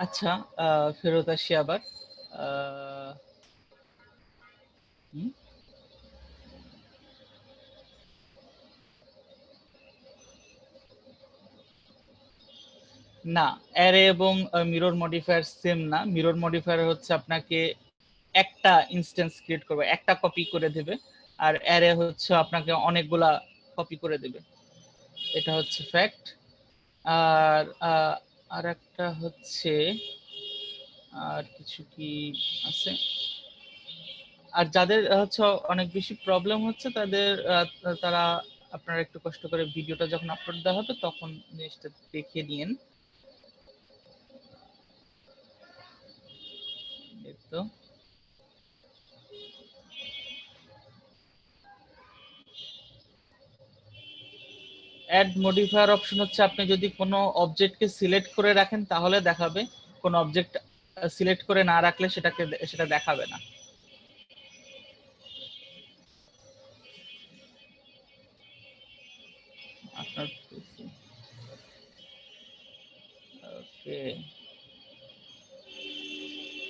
আচ্ছা, ফেরত আসি আবার। আহ, হুম, না, অ্যারে এবং মিরর মডিফায়ার সেম না। মিরর মডিফায়ার হচ্ছে আপনাকে একটা ইনস্ট্যান্স ক্রিয়েট করবে, একটা কপি করে দেবে, আর অ্যারে হচ্ছে আপনাকে অনেকগুলা কপি করে দেবে। এটা হচ্ছে ফ্যাক্ট। আর আর একটা হচ্ছে, আর কিছু কি আছে? আর যাদের হচ্ছে অনেক বেশি প্রবলেম হচ্ছে তাদের তারা আপনারা একটু কষ্ট করে ভিডিওটা যখন আপলোড দেওয়া হবে তখন জিনিসটা দেখে নিন। এই তো অ্যাড মডিফায়ার অপশন হচ্ছে আপনি যদি কোনো অবজেক্টকে সিলেক্ট করে রাখেন তাহলে দেখাবে, কোন অবজেক্ট সিলেক্ট করে না রাখলে সেটা দেখাবে না। আপনার okay,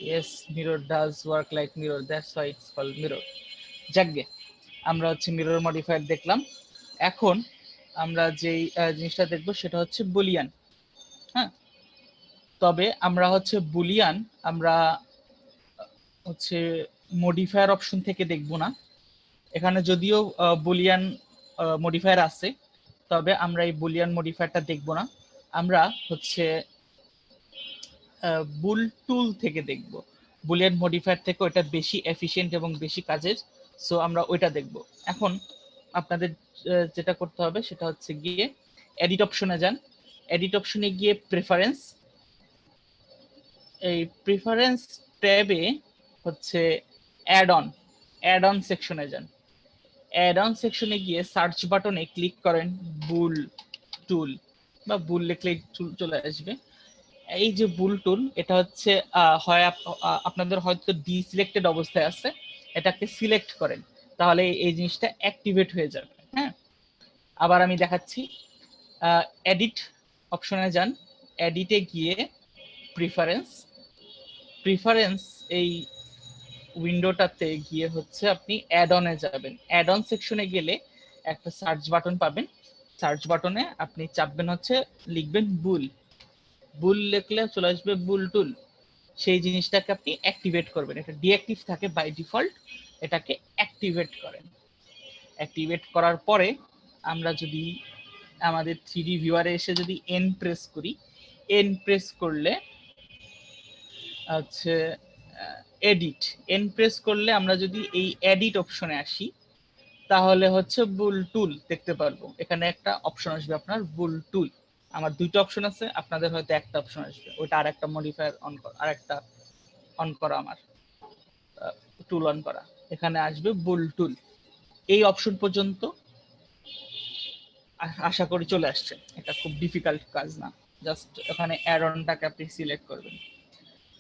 yes, mirror does work like mirror, that's why it's called mirror. যাকগে, আমরা হচ্ছে মিরর মডিফায়ার দেখলাম। এখন আমরা যেই জিনিসটা দেখবো সেটা হচ্ছে বুলিয়ান। হ্যাঁ, তবে আমরা হচ্ছে বুলিয়ান আমরা হচ্ছে মডিফায়ার অপশন থেকে দেখব না। এখানে যদিও বুলিয়ান মডিফায়ার আছে, তবে আমরা এই বুলিয়ান মডিফায়ারটা দেখব না। আমরা হচ্ছে বুল টুল থেকে দেখব। বুলিয়ান মডিফায়ার থেকে ওটা বেশি এফিশিয়েন্ট এবং বেশি কাজের, সো আমরা ওইটা দেখব। এখন আপনাদের যেটা করতে হবে সেটা হচ্ছে গিয়ে এডিট অপশনে যান। এডিট অপশনে গিয়ে প্রেফারেন্স, এই প্রেফারেন্স ট্যাবে হচ্ছে অ্যাড অন সেকশনে যান। অ্যাড অন সেকশনে গিয়ে সার্চ বাটনে ক্লিক করেন বুল টুল, বা বুল লিখলে টুল চলে আসবে। এই যে বুল টুল, এটা হচ্ছে হয় আপনাদের হয়তো ডিসিলেক্টেড অবস্থায় আছে, এটাকে সিলেক্ট করেন, তাহলে এই জিনিসটা অ্যাক্টিভেট হয়ে যাবে। হ্যাঁ, আবার আমি দেখাচ্ছি। এডিট অপশনে যান, এডিটে গিয়ে প্রিফারেন্স এই উইন্ডোটাতে গিয়ে হচ্ছে আপনি অ্যাড অনে যাবেন। অ্যাড অন সেকশনে গেলে একটা সার্চ বাটন পাবেন। সার্চ বাটনে আপনি চাপবেন হচ্ছে, লিখবেন বুল লিখলে চলে আসবে বুল টুল। সেই জিনিসটাকে আপনি অ্যাক্টিভেট করবেন। এটা ডিঅ্যাক্টিভ থাকে বাই ডিফল্ট, এটাকে অ্যাক্টিভেট করেন। অ্যাক্টিভেট করার পরে আমরা যদি আমাদের 3D ভিউয়ারে এসে যদি এন প্রেস করি, এন প্রেস করলে হচ্ছে এডিট, এন প্রেস করলে আমরা যদি এই এডিট অপশনে আসি তাহলে হচ্ছে বুল টুল দেখতে পারবো। এখানে একটা অপশন আসবে আপনার বুল টুল। আমার দুইটা অপশন আছে, আপনাদের হয়তো একটা অপশন আসবে, ওইটা আরেকটা মডিফায়ার অন করা, আরেকটা অন করা, আমার টুল অন করা। এখানে আসবে বুল টুল। এই অপশন পর্যন্ত আশা করি চলে আসছে। এটা খুব ডিফিকাল্ট কাজ না, জাস্ট এখানে অ্যাড অনটাকে আপনি সিলেক্ট করবেন।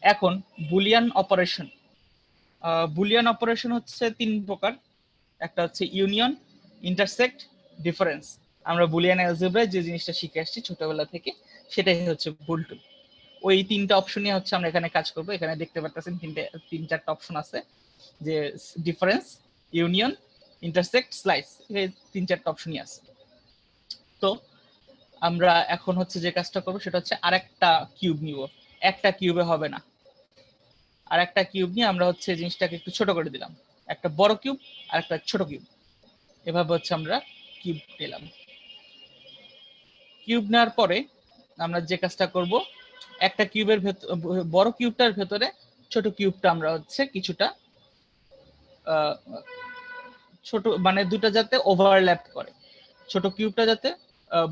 এখন বুলিয়ান অপারেশন। বুলিয়ান অপারেশন হচ্ছে 3 প্রকার। একটা হচ্ছে ইউনিয়ন, ইন্টারসেক্ট, ডিফারেন্স। আমরা বুলিয়ান অ্যালজেব্রায় যে জিনিসটা শিখে আসছি ছোটবেলা থেকে, সেটাই হচ্ছে বুল টুল। ওই 3টা অপশনই হচ্ছে আমরা এখানে কাজ করব। এখানে দেখতে পাচ্ছেন 3-4টা অপশন আছে, যে ডিফারেন্স, ইউনিয়ন, ইন্টারসেক্ট, স্লাইস, এই 3-4টা অপশনই আছে। তো আমরা এখন হচ্ছে যে কাজটা করবো সেটা হচ্ছে আরেকটা কিউব নিব। একটা কিউবে হবে না, আর একটা কিউব নিয়ে আমরা হচ্ছে জিনিসটাকে একটু ছোট করে দিলাম। একটা বড় কিউব আর একটা ছোট কিউব, এভাবে হচ্ছে আমরা কিউব নিলাম। কিউব নেওয়ার পরে আমরা যে কাজটা করব, একটা কিউবের ভেতর, বড় কিউবটার ভেতরে ছোট কিউবটা আমরা হচ্ছে কিছুটা ছোট, মানে দুটা যাতে ওভারল্যাপ করে, ছোট কিউবটা যাতে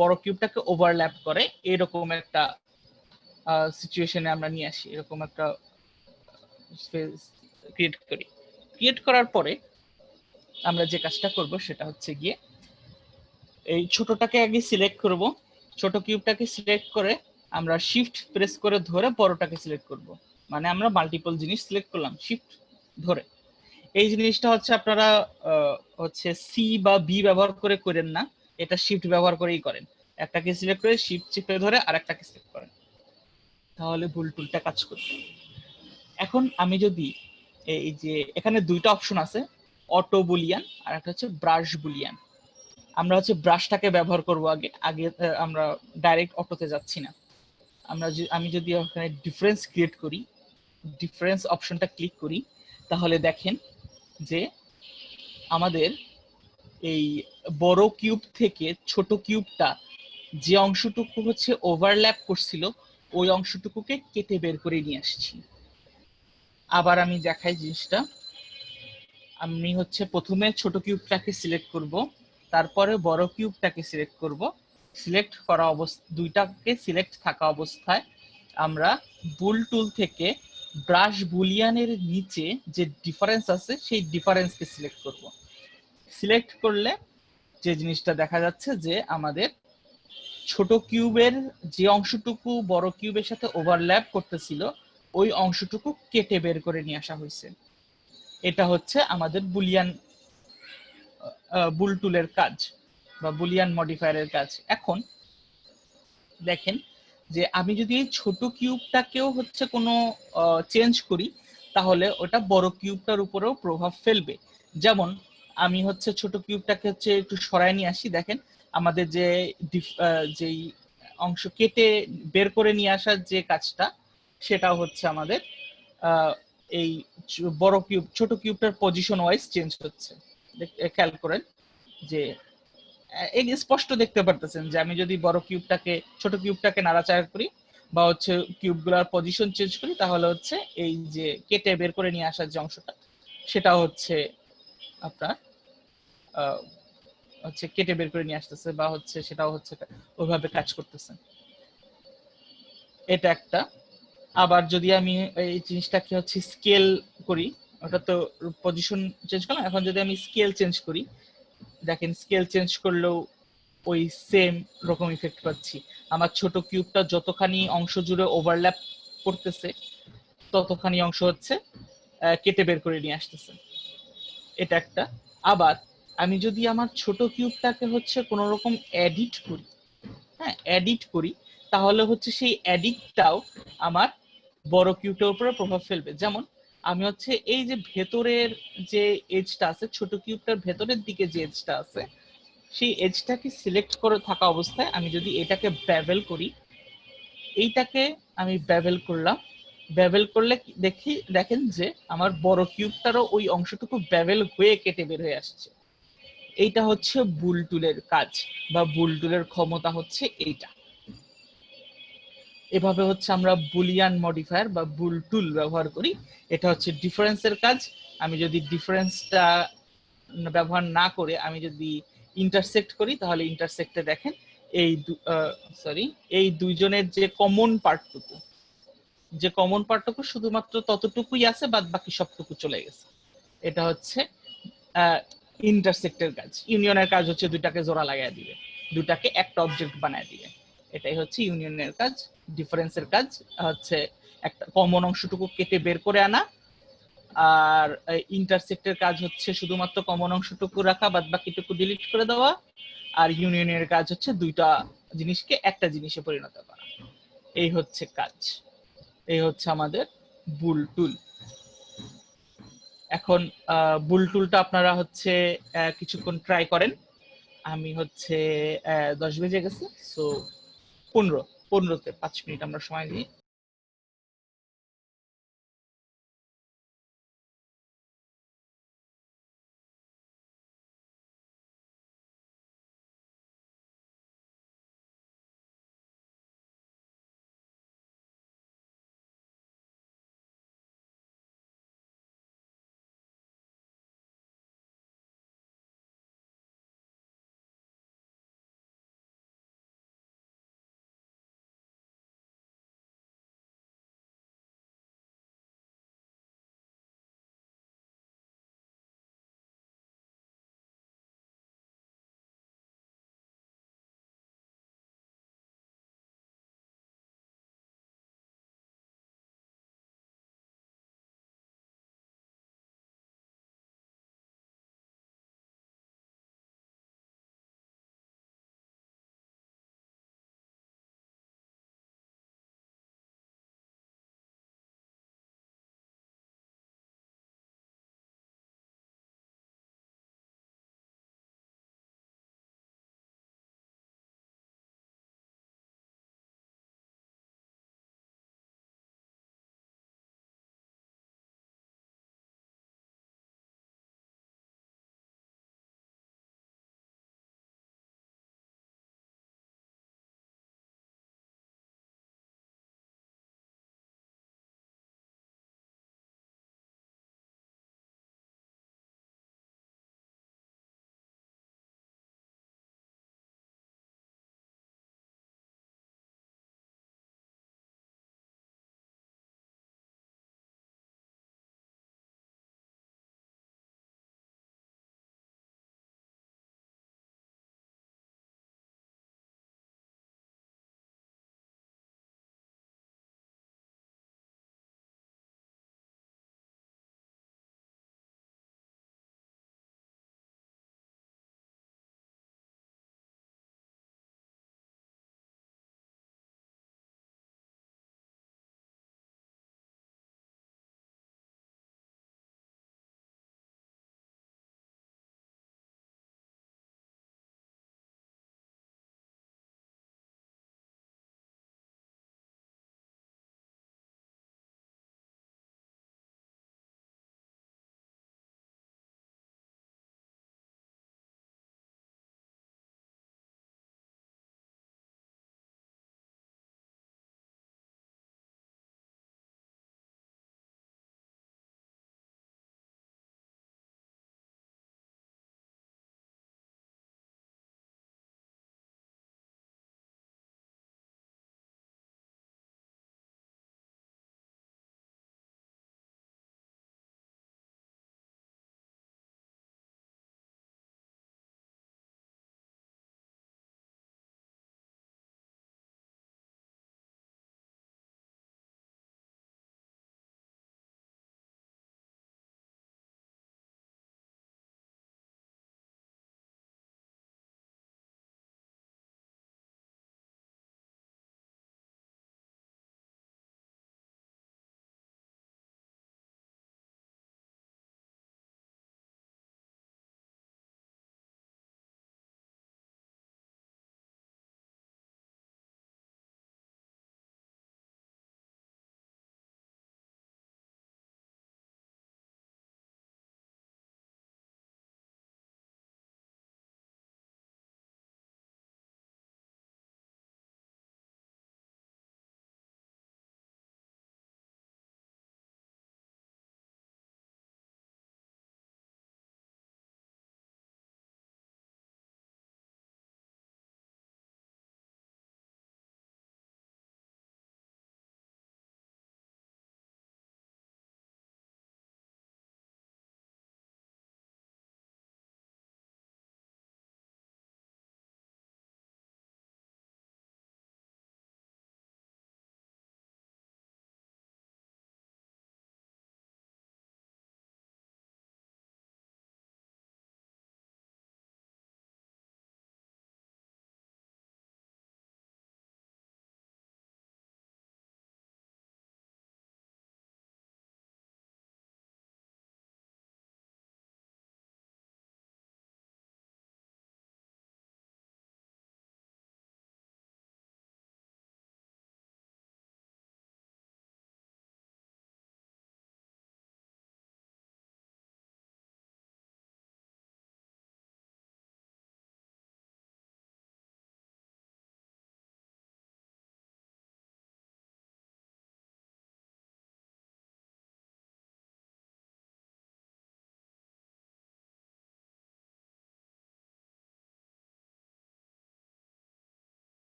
বড় কিউবটাকে ওভারল্যাপ করে, এরকম একটা সিচুয়েশনে আমরা নিয়ে আসি, এরকম একটা ক্রিয়েট করি। ক্রিয়েট করার পরে আমরা যে কাজটা করব সেটা হচ্ছে গিয়ে এই ছোটটাকে আগে সিলেক্ট করব। ছোট কিউবটাকে সিলেক্ট করে আমরা শিফট প্রেস করে ধরে বড়টাকে সিলেক্ট করব। মানে আমরা মাল্টিপল জিনিস সিলেক্ট করলাম শিফট ধরে। এই জিনিসটা হচ্ছে আপনারা হচ্ছে সি বা বি ব্যবহার করে করেন না, এটা শিফট ব্যবহার করেই করেন। একটাকে সিলেক্ট করে শিফট চেপে ধরে আরেকটাকে সিলেক্ট করেন। তাহলে বুল টুলটা কাজ করবে। এখন আমি যদি এই যে এখানে দুইটা অপশন আছে, অটো বুলিয়ান আর একটা হচ্ছে ব্রাশ বুলিয়ান। আমরা হচ্ছে ব্রাশটাকে ব্যবহার করব আগে আগে আমরা ডাইরেক্ট অটোতে যাচ্ছি না। আমি যদি ওখানে ডিফারেন্স ক্রিয়েট করি, ডিফারেন্স অপশনটা ক্লিক করি, তাহলে দেখেন যে আমাদের এই বড় কিউব থেকে ছোট কিউবটা যে অংশটুকু হচ্ছে ওভারল্যাপ করছিল ওই অংশটুকুকে কেটে বের করে নিয়ে আসছি। আবার আমি দেখাই জিনিসটা। আমি হচ্ছে প্রথমে ছোট কিউবটাকে সিলেক্ট করব, তারপরে বড় কিউবটাকে সিলেক্ট করব। সিলেক্ট করা দুইটাকে সিলেক্ট থাকা অবস্থায় আমরা বুল টুল থেকে ব্রাশ বুলিয়ানের নিচে যে ডিফারেন্স আছে সেই ডিফারেন্সকে সিলেক্ট করব। সিলেক্ট করলে যে জিনিসটা দেখা যাচ্ছে যে আমাদের ছোট কিউবের যে অংশটুকু বড় কিউবের সাথে ওভারল্যাপ করতেছিল ওই অংশটুকু কেটে বের করে নিয়ে আসা হয়েছে। এটা হচ্ছে আমাদের বুলিয়ান বুল টুলের কাজ বা বুলিয়ান মডিফায়ারের কাজ। এখন দেখেন যে আমি যদি এই ছোট কিউবটাকেও হচ্ছে কোনো চেঞ্জ করি তাহলে ওটা বড় কিউবটার উপরেও প্রভাব ফেলবে। যেমন আমি হচ্ছে ছোট কিউবটাকে হচ্ছে একটু সরায় নিয়ে আসি। দেখেন আমাদের যে যেই অংশ কেটে বের করে নিয়ে আসার যে কাজটা সেটা হচ্ছে আমাদের এই বড় কিউব ছোট কিউবটার পজিশন ওয়াইজ চেঞ্জ হচ্ছে। খেয়াল করেন যে স্পষ্ট দেখতে পারতেছেন যে আমি যদি বড় কিউবটাকে ছোট কিউবটাকে নাড়াচাড়া করি বা হচ্ছে কিউবগুলোর পজিশন চেঞ্জ করি তাহলে হচ্ছে এই যে কেটে বের করে নিয়ে আসার যে অংশটা সেটা হচ্ছে আপনার হচ্ছে কেটে বের করে নিয়ে আসতেছে বা হচ্ছে সেটাও হচ্ছে ওইভাবে কাজ করতেছে। এটা একটা। আবার যদি আমি এই জিনিসটাকে হচ্ছে স্কেল করি, ওটা তো পজিশন চেঞ্জ করলাম, এখন যদি আমি স্কেল চেঞ্জ করি দেখেন স্কেল চেঞ্জ করলেও ওই সেম রকম ইফেক্ট পাচ্ছি। আমার ছোট কিউবটা যতখানি অংশ জুড়ে ওভারল্যাপ করতেছে ততখানি অংশ হচ্ছে কেটে বের করে নিয়ে আসতেছে। এটা একটা। আবার আমি যদি আমার ছোট কিউবটাকে হচ্ছে কোনো রকম এডিট করি, হ্যাঁ এডিট করি, তাহলে হচ্ছে সেই এডিটটাও আমার বড় কিউবটার উপরে প্রভাব ফেলবে। যেমন আমি হচ্ছে এই যে ভেতরের যে এজটা আছে ছোট কিউবটার ভেতরের দিকে যে এজটা আছে সেই এজটাকে সিলেক্ট করে থাকা অবস্থায় আমি যদি এটাকে ব্যাবেল করি, এইটাকে আমি ব্যাবেল করলাম, ব্যাবেল করলে দেখেন যে আমার বড় কিউবটারও ওই অংশটুকু ব্যাবেল হয়ে কেটে বের হয়ে আসছে। এইটা হচ্ছে বুল টুলের কাজ বা বুল টুলের ক্ষমতা হচ্ছে এইটা। এভাবে হচ্ছে আমরা বুলিয়ান মডিফায়ার বা বুল টুল ব্যবহার করি। এটা হচ্ছে ডিফারেন্সের কাজ। আমি যদি ডিফারেন্সটা ব্যবহার না করে আমি যদি ইন্টারসেক্ট করি তাহলে ইন্টারসেক্টে দেখেন এই এই দুইজনের যে কমন পার্টটুকু শুধুমাত্র ততটুকুই আছে, বাদ বাকি সবটুকু চলে গেছে। এটা হচ্ছে ইন্টারসেক্টের কাজ। ইউনিয়নের কাজ হচ্ছে দুইটাকে জোড়া লাগাই দিবে, দুটাকে একটা অবজেক্ট বানায় দিবে। এটাই হচ্ছে ইউনিয়নের কাজ। ডিফারেন্সের কাজ হচ্ছে একটা কমন অংশটুকু কেটে বের করে আনা, আর ইন্টারসেক্টের কাজ হচ্ছে শুধুমাত্র কমন অংশটুকু রাখা, বাদ বাকিটুকু ডিলিট করে দেওয়া। আর ইউনিয়নের কাজ হচ্ছে দুইটা জিনিসকে একটা জিনিসে পরিণত করা। এই হচ্ছে কাজ। এই হচ্ছে আমাদের বুল টুল। এখন বুল টুলটা আপনারা হচ্ছে কিছুক্ষণ ট্রাই করেন। আমি হচ্ছে 10 বেজে গেছে, সো 15তে 5 মিনিট আমরা সময় দিই।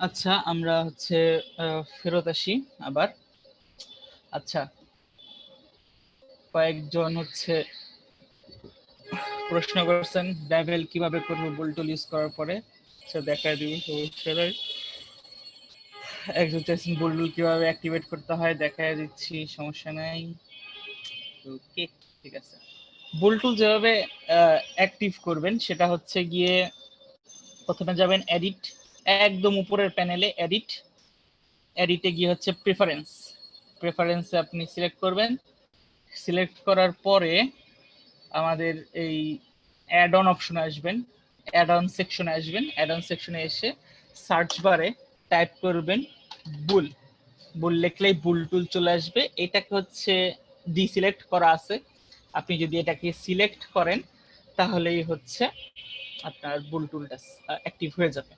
আচ্ছা, আমরা হচ্ছে ফেরত আসি আবার। আচ্ছা, কয়েকজন হচ্ছে প্রশ্ন করছেন বেভেল কিভাবে করবো বুল টুল ইউজ করার পরে, সেটা দেখায় দিব সমস্যার। একজন চাইছেন বুল টুল কিভাবে অ্যাক্টিভেট করতে হয়, দেখায় দিচ্ছি, সমস্যা নাই। ওকে, ঠিক আছে। বুল টুল যেভাবে অ্যাক্টিভ করবেন সেটা হচ্ছে গিয়ে প্রথমে যাবেন এডিট, একদম উপরের প্যানেলে এডিটে গিয়ে হচ্ছে প্রেফারেন্সে আপনি সিলেক্ট করবেন। সিলেক্ট করার পরে আমাদের এই অ্যাড অন অপশনে আসবেন, অ্যাড অন সেকশনে এসে সার্চ বারে টাইপ করবেন বুল লিখলেই বুল টুল চলে আসবে। এটাকে হচ্ছে ডিসিলেক্ট করা আছে, আপনি যদি এটাকে সিলেক্ট করেন তাহলেই হচ্ছে আপনার বুল টুলটা অ্যাক্টিভ হয়ে যাবে।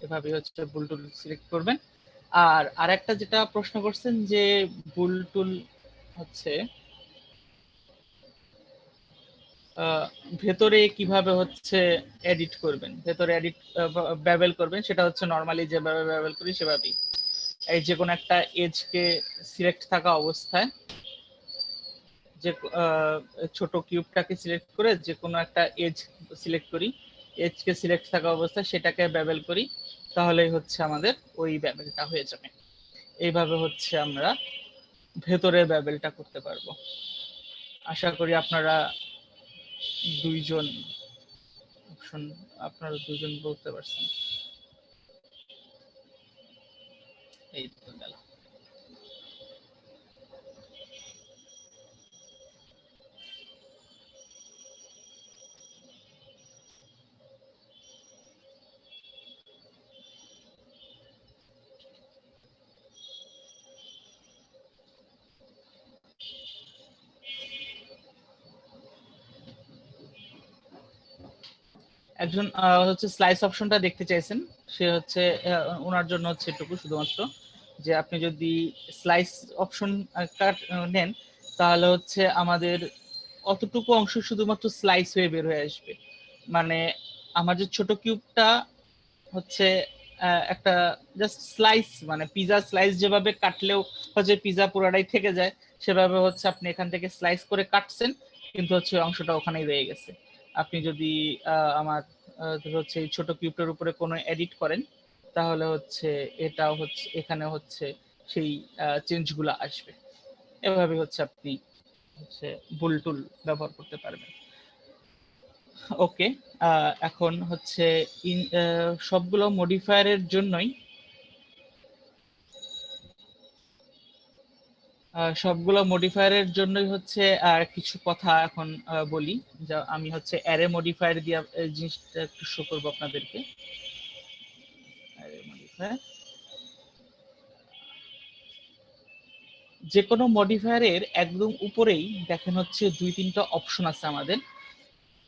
এভাবে হচ্ছে বুল টুল সিলেক্ট করবেন। আর আরেকটা যেটা প্রশ্ন করছেন যে বুল টুল হচ্ছে ভেতরে কিভাবে হচ্ছে এডিট করবেন, ভেতরে এডিট ব্যবহার করবেন, সেটা হচ্ছে নর্মালি যেভাবে ব্যবহার করি সেভাবেই। এই যে কোনো একটা এজকে সিলেক্ট থাকা অবস্থায় যে ছোট কিউবটাকে সিলেক্ট করে যে কোনো একটা এজ সিলেক্ট করি, এজকে সিলেক্ট থাকা অবস্থায় সেটাকে ব্যবহার করি, তাহলেই হচ্ছে আমাদের ওই ব্যবহারটা হয়ে যাবে। এইভাবে হচ্ছে আমরা ভেতরে ব্যবহারটা করতে পারবো। আশা করি আপনারা দুইজন অপশন আপনারা দুজন বলতে পারছেন। এই তো গেল। একজন হচ্ছে স্লাইস অপশনটা দেখতে চাইছেন, সে হচ্ছে ওনার জন্য হচ্ছে এটুকু শুধুমাত্র যে আপনি যদি স্লাইস অপশন নেন তাহলে হচ্ছে আমাদের অতটুকু অংশ শুধুমাত্র স্লাইস হয়ে বের হয়ে আসবে। মানে আমার যে ছোট কিউবটা হচ্ছে একটা জাস্ট স্লাইস, মানে পিজা স্লাইস যেভাবে কাটলেও হচ্ছে পিজা পুরাটাই থেকে যায়, সেভাবে হচ্ছে আপনি এখান থেকে স্লাইস করে কাটছেন কিন্তু হচ্ছে অংশটা ওখানেই রয়ে গেছে। আপনি যদি আমার হচ্ছে এই ছোট কিউবটার উপরে কোনো এডিট করেন তাহলে হচ্ছে এটাও হচ্ছে এখানে হচ্ছে সেই চেঞ্জগুলো আসবে। এভাবে হচ্ছে আপনি হচ্ছে বুল টুল ব্যবহার করতে পারবেন। ওকে, এখন হচ্ছে সবগুলো মডিফায়ারের জন্যই হচ্ছে কিছু কথা এখন বলি, যা আমি হচ্ছে অ্যারে মডিফায়ার দিয়ে জিনিসটা একটু শো করবো আপনাদেরকে। অ্যারে মডিফায়ার, যে কোনো মডিফায়ারের একদম উপরেই দেখেন হচ্ছে 2-3টা অপশন আছে আমাদের।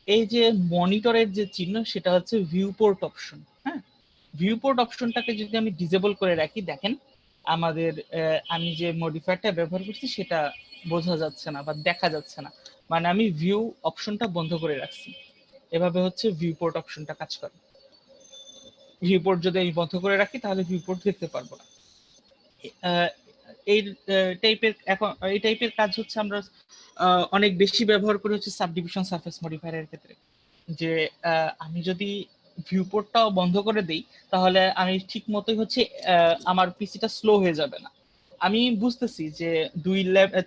এই যে মনিটরের যে চিহ্ন সেটা হচ্ছে ভিউপোর্ট অপশন। হ্যাঁ, ভিউপোর্ট অপশনটাকে যদি আমি ডিসেবল করে রাখি, দেখেন আমাদের আমি যে মডিফায়ারটা ব্যবহার করছি সেটা বোঝা যাচ্ছে না বা দেখা যাচ্ছে না, মানে আমি ভিউ অপশনটা বন্ধ করে রাখছি। এভাবে হচ্ছে ভিউপোর্ট অপশনটা কাজ করে। ভিউপোর্ট যদি আমি বন্ধ করে রাখি তাহলে ভিউপোর্ট দেখতে পারবো না। এই টাইপের কাজ হচ্ছে আমরা অনেক বেশি ব্যবহার করি হচ্ছে সাবডিভিশন সারফেস মডিফায়ারের ক্ষেত্রে। যে আমি যদি ভিউপোর্টটাও বন্ধ করে দেই তাহলে আমি ঠিক মতোই হচ্ছে আমার পিসিটা স্লো হয়ে যাবে না। আমি বুঝতেছি যে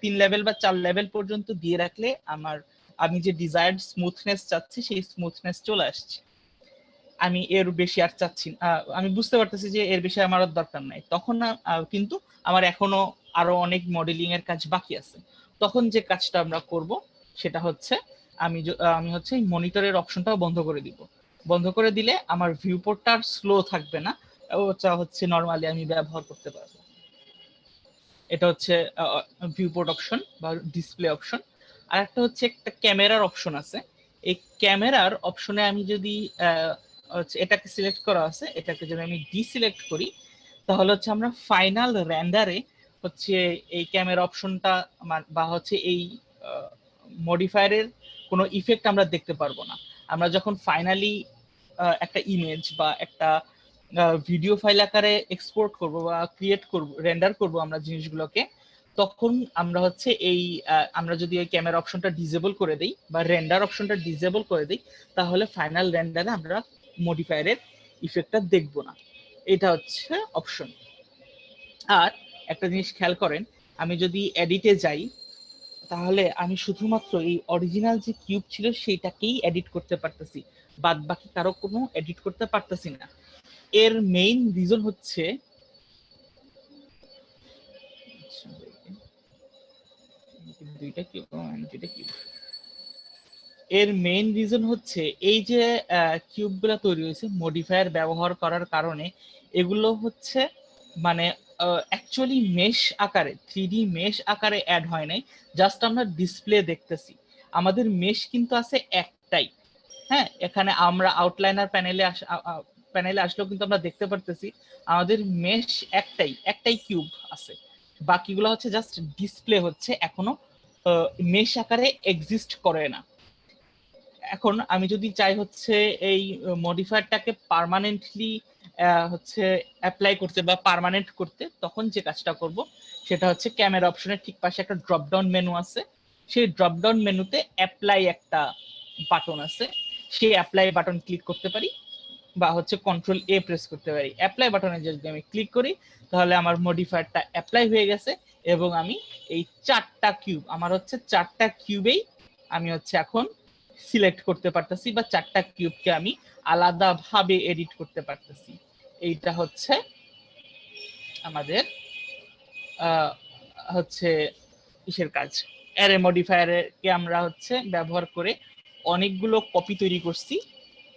3 লেভেল বা 4 লেভেল পর্যন্ত দিয়ে রাখলে আমি যে ডিজায়ার্ড স্মুথনেস চাচ্ছি সেই স্মুথনেস চলে আসছে, আমি এর বেশি আর চাচ্ছি না। আমি বুঝতে পারতেছি যে এর বেশি আমার দরকার নাই, তখন কিন্তু আমার এখনো আরো অনেক মডেলিং এর কাজ বাকি আছে। তখন যে কাজটা আমরা করব সেটা হচ্ছে আমি হচ্ছে মনিটরের অপশনটাও বন্ধ করে দিব। বন্ধ করে দিলে আমার ভিউপোর্টটা আর স্লো থাকবে না, ওটা হচ্ছে নরমালি আমি ব্যবহার করতে পারবো। এটা হচ্ছে ভিউপোর্ট অপশন বা ডিসপ্লে অপশন। আর একটা হচ্ছে একটা ক্যামেরার অপশন আছে। এই ক্যামেরার অপশনে আমি যদি এটাকে সিলেক্ট করা আছে, এটাকে যদি আমি ডিসিলেক্ট করি তাহলে হচ্ছে আমরা ফাইনাল রেন্ডারে হচ্ছে এই ক্যামেরা অপশনটা বা হচ্ছে এই মডিফায়ারের কোনো ইফেক্ট আমরা দেখতে পারবো না। আমরা যখন ফাইনালি একটা ইমেজ বা একটা ভিডিও ফাইল আকারে এক্সপোর্ট করব বা ক্রিয়েট করব, রেন্ডার করব আমরা জিনিসগুলোকে, তখন আমরা হচ্ছে এই আমরা যদি এই ক্যামেরা অপশনটা ডিসেবল করে দেই বা রেন্ডার অপশনটা ডিসেবল করে দেই, তাহলে ফাইনাল রেন্ডারে আমরা মডিফায়ারের ইফেক্টটা দেখব না। এটা হচ্ছে অপশন। আর একটা জিনিস খেয়াল করেন, আমি যদি এডিটে যাই তাহলে আমি শুধুমাত্র এই অরিজিনাল যে কিউব ছিল সেইটাকেই এডিট করতে পারতেছি, বাদ বাকি কারো কোনো এডিট করতে পারতেছি না। এর মেইন রিজন হচ্ছে এই যে কিউব গুলা তৈরি হয়েছে মডিফায়ার ব্যবহার করার কারণে, এগুলো হচ্ছে মানে অ্যাকচুয়ালি মেশ আকারে 3D মেশ আকারে অ্যাড হয় নাই, জাস্ট আমরা ডিসপ্লে দেখতেছি। আমাদের মেশ কিন্তু আছে একটাই। হ্যাঁ, এখানে আমরা আউটলাইনার প্যানেলে আসলেও কিন্তু আমরা দেখতে পারতেছি আমাদের মেশ একটাই কিউব আছে, বাকিগুলো হচ্ছে জাস্ট ডিসপ্লে হচ্ছে, এখনো মেশ আকারে এক্সিস্ট করে না। এখন আমি যদি চাই হচ্ছে এই মডিফায়ারটাকে পার্মানেন্টলি হচ্ছে অ্যাপ্লাই করতে বা পার্মানেন্ট করতে, তখন যে কাজটা করব সেটা হচ্ছে ক্যামেরা অপশনের ঠিক পাশে একটা ড্রপ ডাউন মেনু আছে, সেই ড্রপ ডাউন মেনুতে অ্যাপ্লাই একটা বাটন আছে, সেই অ্যাপ্লাই বাটন ক্লিক করতে পারি বা হচ্ছে কন্ট্রোল এ প্রেস করতে পারি। অ্যাপ্লাই বাটনে যদি আমি ক্লিক করি তাহলে আমার মডিফায়ারটা অ্যাপ্লাই হয়ে গেছে, এবং আমি এই আমার হচ্ছে 4টা কিউবেই আমি হচ্ছে এখন সিলেক্ট করতে পারতেছি, বা 4টা কিউবকে আমি আলাদাভাবে এডিট করতে পারতেছি। এইটা হচ্ছে আমাদের হচ্ছে কিসের কাজ, অ্যারে মডিফায়ারকে আমরা হচ্ছে ব্যবহার করে অনেকগুলো কপি তৈরি করছি।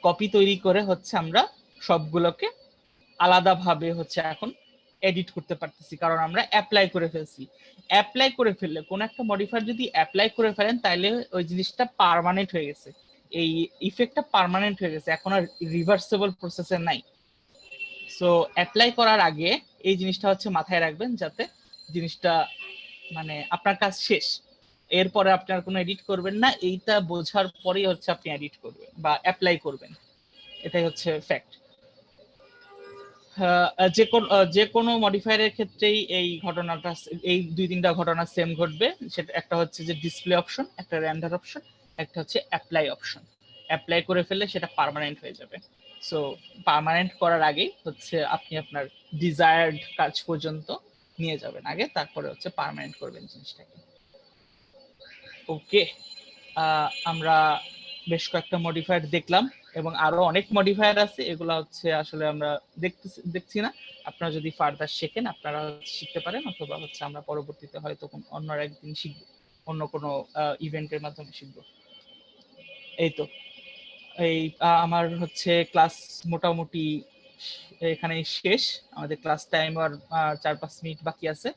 কপি তৈরি করে হচ্ছে আমরা সবগুলোকে আলাদাভাবে হচ্ছে এখন এডিট করতে পারতেছি, কারণ আমরা অ্যাপ্লাই করে ফেলছি। অ্যাপ্লাই করে ফেললে কোন একটা মডিফায়ার যদি অ্যাপ্লাই করে ফেলেন, তাহলে ওই জিনিসটা পার্মানেন্ট হয়ে গেছে, এই ইফেক্টটা পার্মানেন্ট হয়ে গেছে, এখন আর রিভার্সেবল প্রসেসে নাই। সো অ্যাপ্লাই করার আগে এই জিনিসটা হচ্ছে মাথায় রাখবেন, যাতে জিনিসটা মানে আপনার কাজ শেষ, এরপরে আপনার কোনো এডিট করবেন না, এইটা বোঝার পরেই হচ্ছে আপনি এডিট করবেন বা অ্যাপ্লাই করবেন, এটাই হচ্ছে ফ্যাক্ট। যে কোনো মডিফায়ারের ক্ষেত্রেই এই ঘটনাটা, এই 2-3টা ঘটনা সেম ঘটবে। সেটা একটা হচ্ছে যে ডিসপ্লে অপশন, একটা রেন্ডার অপশন, একটা হচ্ছে অ্যাপ্লাই অপশন। অ্যাপ্লাই করে ফেললে সেটা পার্মানেন্ট হয়ে যাবে। সো পার্মানেন্ট করার আগেই হচ্ছে আপনি আপনার ডিজায়ার্ড কাজ পর্যন্ত নিয়ে যাবেন আগে, তারপরে হচ্ছে পার্মানেন্ট করবেন জিনিসটাকে। ওকে, আমরা বেশ কয়েকটা মডিফায়ার দেখলাম, এবং আরো অনেক মডিফায়ার আছে, এগুলা হচ্ছে আসলে আমরা দেখছি না। আপনারা যদি ফার্দার শেখেন আপনারা শিখতে পারেন, অথবা হচ্ছে আমরা পরবর্তীতে হয়তো অন্য একদিন শিখবো, অন্য কোনো ইভেন্টের মাধ্যমে শিখবো। এই তো এই আমার হচ্ছে ক্লাস মোটামুটি এখানে শেষ। আমাদের ক্লাস টাইম আর 4-5 মিনিট বাকি আছে।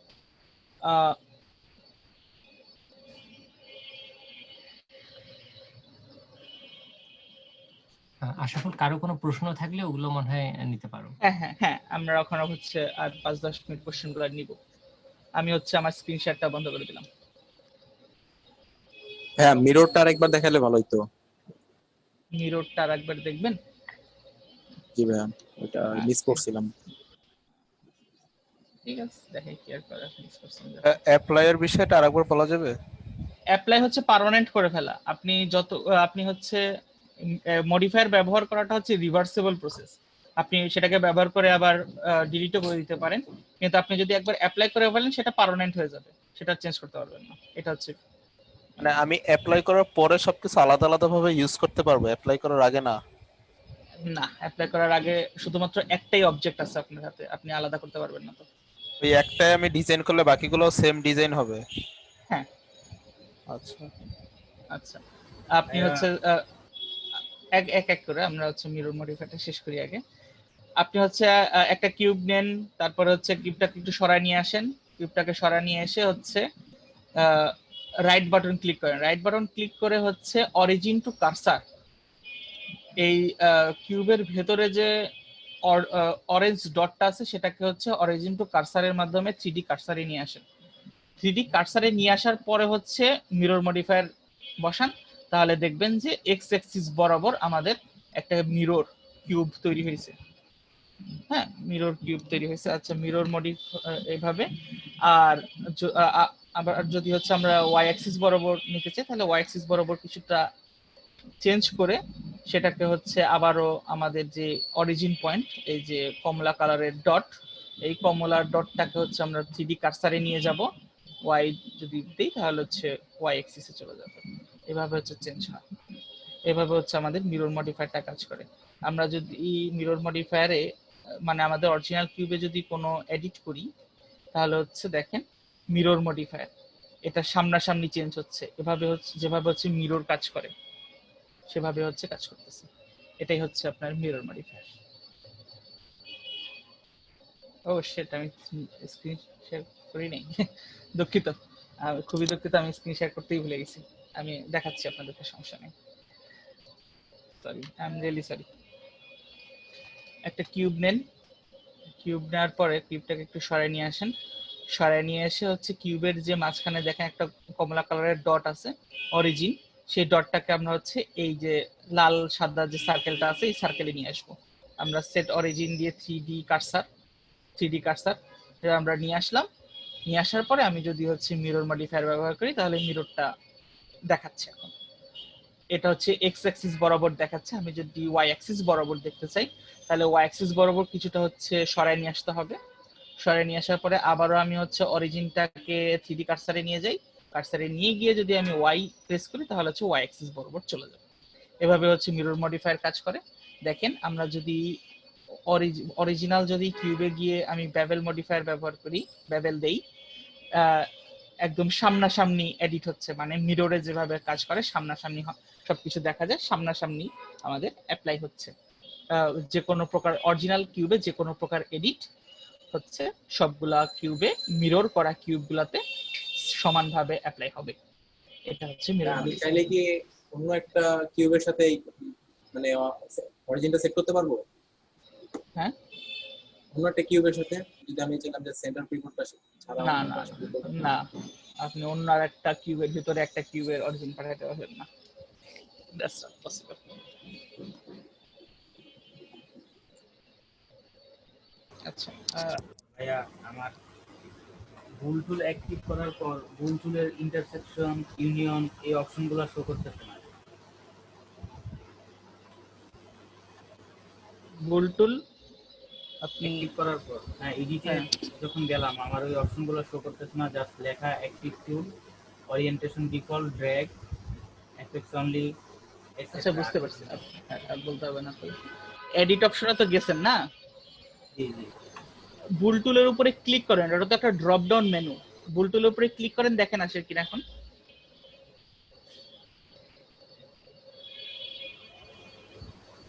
আশাফুল, কারো কোনো প্রশ্ন থাকলে ওগুলো মনে হয় নিতে পারো। হ্যাঁ, আমরা ওখানে হচ্ছে আর 5-10 মিনিট কোশ্চেনগুলো নিব। আমি হচ্ছে আমার স্ক্রিন শেয়ারটা বন্ধ করে দিলাম। হ্যাঁ, মিররটা আরেকবার দেখালে ভালো হতো। মিররটা আরেকবার দেখবেন? জি ভাই, ওটা মিস করছিলাম। ঠিক আছে, দেখে কি আর করা, মিস করছেন। অ্যাপ্লাইয়ের বিষয়টা আরেকবার বলা যাবে? অ্যাপ্লাই হচ্ছে পার্মানেন্ট করে ফেলা। আপনি হচ্ছে মডিফায়ার ব্যবহার করাটা হচ্ছে রিভার্সেবল প্রসেস। আপনি সেটাকে ব্যবহার করে আবার ডিলিটও করে দিতে পারেন, কিন্তু আপনি যদি একবার অ্যাপ্লাই করে ফেলেন সেটা পার্মানেন্ট হয়ে যাবে, সেটা চেঞ্জ করতে পারবেন না। এটা হচ্ছে মানে আমি অ্যাপ্লাই করার পরে সবকিছু আলাদা আলাদা ভাবে ইউজ করতে পারবো, অ্যাপ্লাই করার আগে না? না, অ্যাপ্লাই করার আগে শুধুমাত্র একটাই অবজেক্ট আছে আপনার হাতে, আপনি আলাদা করতে পারবেন না। তো ওই একটাই আমি ডিজাইন করলে বাকিগুলো সেম ডিজাইন হবে? হ্যাঁ। আচ্ছা, আপনি হচ্ছে এক করে আমরা হচ্ছে মিরর মডিফায়ারটা শেষ করি আগে। আপনি হচ্ছে একটা কিউব নেন, তারপরে হচ্ছে কিউবটাকে একটু সরায় নিয়ে আসেন। কিউবটাকে সরায় নিয়ে এসে হচ্ছে রাইট বাটন ক্লিক করেন। রাইট বাটন ক্লিক করে হচ্ছে অরিজিন টু কার্সার, এই কিউবের ভেতরে যে অরেঞ্জ ডটটা আছে সেটাকে হচ্ছে অরিজিন টু কার্সারের মাধ্যমে 3D কার্সারে নিয়ে আসেন। 3D কার্সারে নিয়ে আসার পরে হচ্ছে মিরর মডিফায়ার বসান, তাহলে দেখবেন যে এক্স অ্যাক্সিস বরাবর আমাদের একটা মিরর কিউব তৈরি হয়েছে। হ্যাঁ, মিরর কিউব তৈরি হয়েছে। আচ্ছা, মিরর মডি এইভাবে। আর আবার যদি হচ্ছে আমরা ওয়াই অ্যাক্সিস বরাবর নিতে চাই, তাহলে ওয়াই অ্যাক্সিস বরাবর কিছুটা চেঞ্জ করে সেটাকে হচ্ছে আবারও আমাদের যে অরিজিন পয়েন্ট, এই যে কমলা কালারের ডট, এই কমলা ডটটাকে হচ্ছে আমরা 3D কার্সারে নিয়ে যাব। ওয়াই যদি দিই তাহলে হচ্ছে ওয়াই অ্যাক্সিসে চলে যাবে। এভাবে হচ্ছে চেঞ্জ হয়। এভাবে হচ্ছে আমাদের মিরর মডিফায়ারটা কাজ করে। আমরা যদি মিরর মডিফায়ারে মানে আমাদের অরিজিনাল কিউবে যদি কোনো এডিট করি, তাহলে হচ্ছে দেখেন মিরর মডিফায়ার, এটা সামনাসামনি চেঞ্জ হচ্ছে। এভাবে হচ্ছে যেভাবে হচ্ছে মিরর কাজ করে সেভাবে হচ্ছে কাজ করতেছে। এটাই হচ্ছে আপনার মিরর মডিফায়ার। ও সেটা আমি স্ক্রিন শেয়ার করি নাই, দুঃখিত, খুবই দুঃখিত, আমি স্ক্রিন শেয়ার করতেই ভুলে গেছি। আমি দেখাচ্ছি আপনাদেরকে, সমস্যা নেই, sorry, I am really sorry. একটা কিউব নেন, কিউব নেওয়ার পরে কিউবটাকে একটু সরায় নিয়ে আসেন। সরায় নিয়ে এসে হচ্ছে কিউবের যে মাঝখানে দেখেন একটা কমলা কালারের ডট আছে অরিজিন, সেই ডটটাকে আমরা হচ্ছে এই যে লাল সাদা যে সার্কেলটা আছে এই সার্কেলে নিয়ে আসবো। আমরা সেট অরিজিন দিয়ে 3D কার্সার আমরা নিয়ে আসলাম। নিয়ে আসার পরে আমি যদি হচ্ছে মিরর মডিফায়ার ব্যবহার করি, তাহলে মিররটা দেখাচ্ছে এখন। এটা হচ্ছে এক্স অ্যাক্সিস বরাবর দেখাচ্ছে। আমি যদি ওয়াই অ্যাক্সিস বরাবর দেখতে চাই, তাহলে ওয়াই অ্যাক্সিস বরাবর কিছুটা হচ্ছে সরায় নিয়ে আসতে হবে। সরাই নিয়ে আসার পরে আবারও আমি হচ্ছে অরিজিনটাকে 3D কার্সারে নিয়ে যাই। কার্সারে নিয়ে গিয়ে যদি আমি ওয়াই প্রেস করি, তাহলে হচ্ছে ওয়াই অ্যাক্সিস বরাবর চলে যাবে। এভাবে হচ্ছে মিরর মডিফায়ার কাজ করে। দেখেন আমরা যদি অরিজিনাল যদি কিউবে গিয়ে আমি বেভেল মডিফায়ার ব্যবহার করি, বেভেল দেই, একদম সামনাসামনি এডিট হচ্ছে, মানে মিররে যেভাবে কাজ করে সামনাসামনি সবকিছু দেখা যায়, সামনাসামনি আমাদের অ্যাপ্লাই হচ্ছে। যে কোনো প্রকার অরিজিনাল কিউবে যে কোনো প্রকার এডিট হচ্ছে সবগুলা কিউবে মিরর করা কিউবগুলাতে সমানভাবে অ্যাপ্লাই হবে। এটা হচ্ছে মিরর আমি মডিফায়ার। চাইলে কি অন্য একটা কিউবের সাথে মানে অরিজিনটা সেট করতে পারবো? হ্যাঁ, অন্য একটা কিউবের সাথে যদি আমি চাইলাম যে সেন্টার পিভটটা ছাড়া না অন্য না একটা সাথে করতে? না, আপনি অন্য আর একটা কিউবের ভিতরে একটা কিউবের অরিজিন পাঠাতে পারবেন না, দ্যাটস নট পসিবল। আচ্ছা, ভাইয়া আমার ভুল টুল অ্যাক্টিভ করার পর ভুল টুলের ইন্টারসেকশন, ইউনিয়ন এই অপশনগুলো শো করতেছে না। ভুল টুল আপনি অ্যাক্টিভ করার পর হ্যাঁ এডিটে হ্যাঁ, যখন গেলাম আমার ওই অপশনগুলো শো করতেছে না, জাস্ট লেখা active tool, orientation default, drag, effects only, আচ্ছা এটসেট্রা। বুঝতে পারছি। আর বলতে হবে না, এডিট অপশনে তো গেছেন না? জি জি। ভুল টুলের উপরে ক্লিক করেন, এটা তো একটা ড্রপ ডাউন মেনু। ভুল টুলের উপরে ক্লিক করেন, দেখেন আসে কিনা এখন।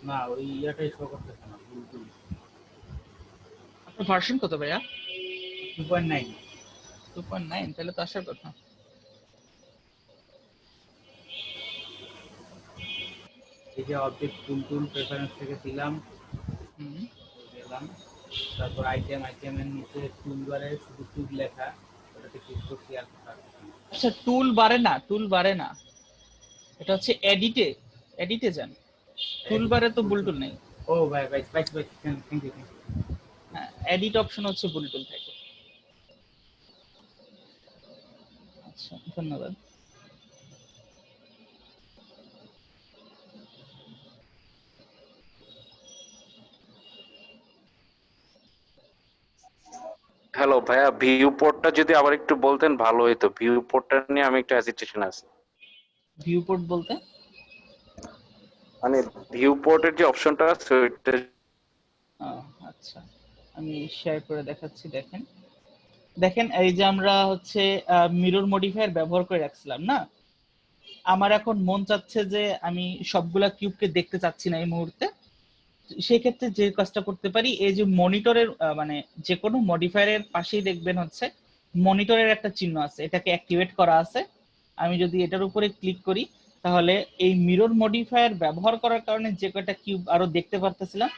না ওই ইয়াটাই শো করতেছে না, ভুল টুল। আপনার ভার্সন কত ভাইয়া? 2.9। 2.9, তাহলে তো আসার কথা। এই যে অবজেক্ট টুল প্রেফারেন্স থেকে দিলাম, গেলাম, তারপর আইটেমের নিচে টুলবারে শুধু টুল লেখা, ওটাতে ক্লিক করছি আর আচ্ছা, টুল বারে না, এটা হচ্ছে এডিটে যান। টুল বারে তো বুলটুল নেই। ও ভাই ভাই ভাই ভাই থ্যাংক ইউ। হ্যাঁ, এডিট অপশন হচ্ছে বুলটুল থাকে। আচ্ছা, ধন্যবাদ। হ্যালো ভাইয়া, ভিউ পোর্টটা যদি আবার একটু বলতেন ভালো হতো। ভিউ পোর্টটা নিয়ে আমি একটু হেজিটেশন আছি। ভিউ পোর্ট বলতে মানে ভিউ পোর্টের যে অপশনটা আছে ওইটা। আচ্ছা, আমি শেয়ার করে দেখাচ্ছি। দেখেন এই যে আমরা হচ্ছে মিরর মডিফায়ার ব্যবহার করে রাখছিলাম না, আমার এখন মন চাচ্ছে যে আমি সবগুলা কিউবকে দেখতে চাচ্ছি না এই মুহূর্তে। সেই ক্ষেত্রে যে কাজটা করতে পারি, এই যে মনিটরের মানে যে কোনো মডিফায়ারের পাশেই দেখবেন হচ্ছে মনিটরের একটা চিহ্ন আছে, এটাকে অ্যাক্টিভেট করা আছে। আমি যদি এটার উপরে ক্লিক করি, তাহলে এই মিরর মডিফায়ার ব্যবহার করার কারণে যে কয়টা কিউব আরো দেখতে পারতেছিলাম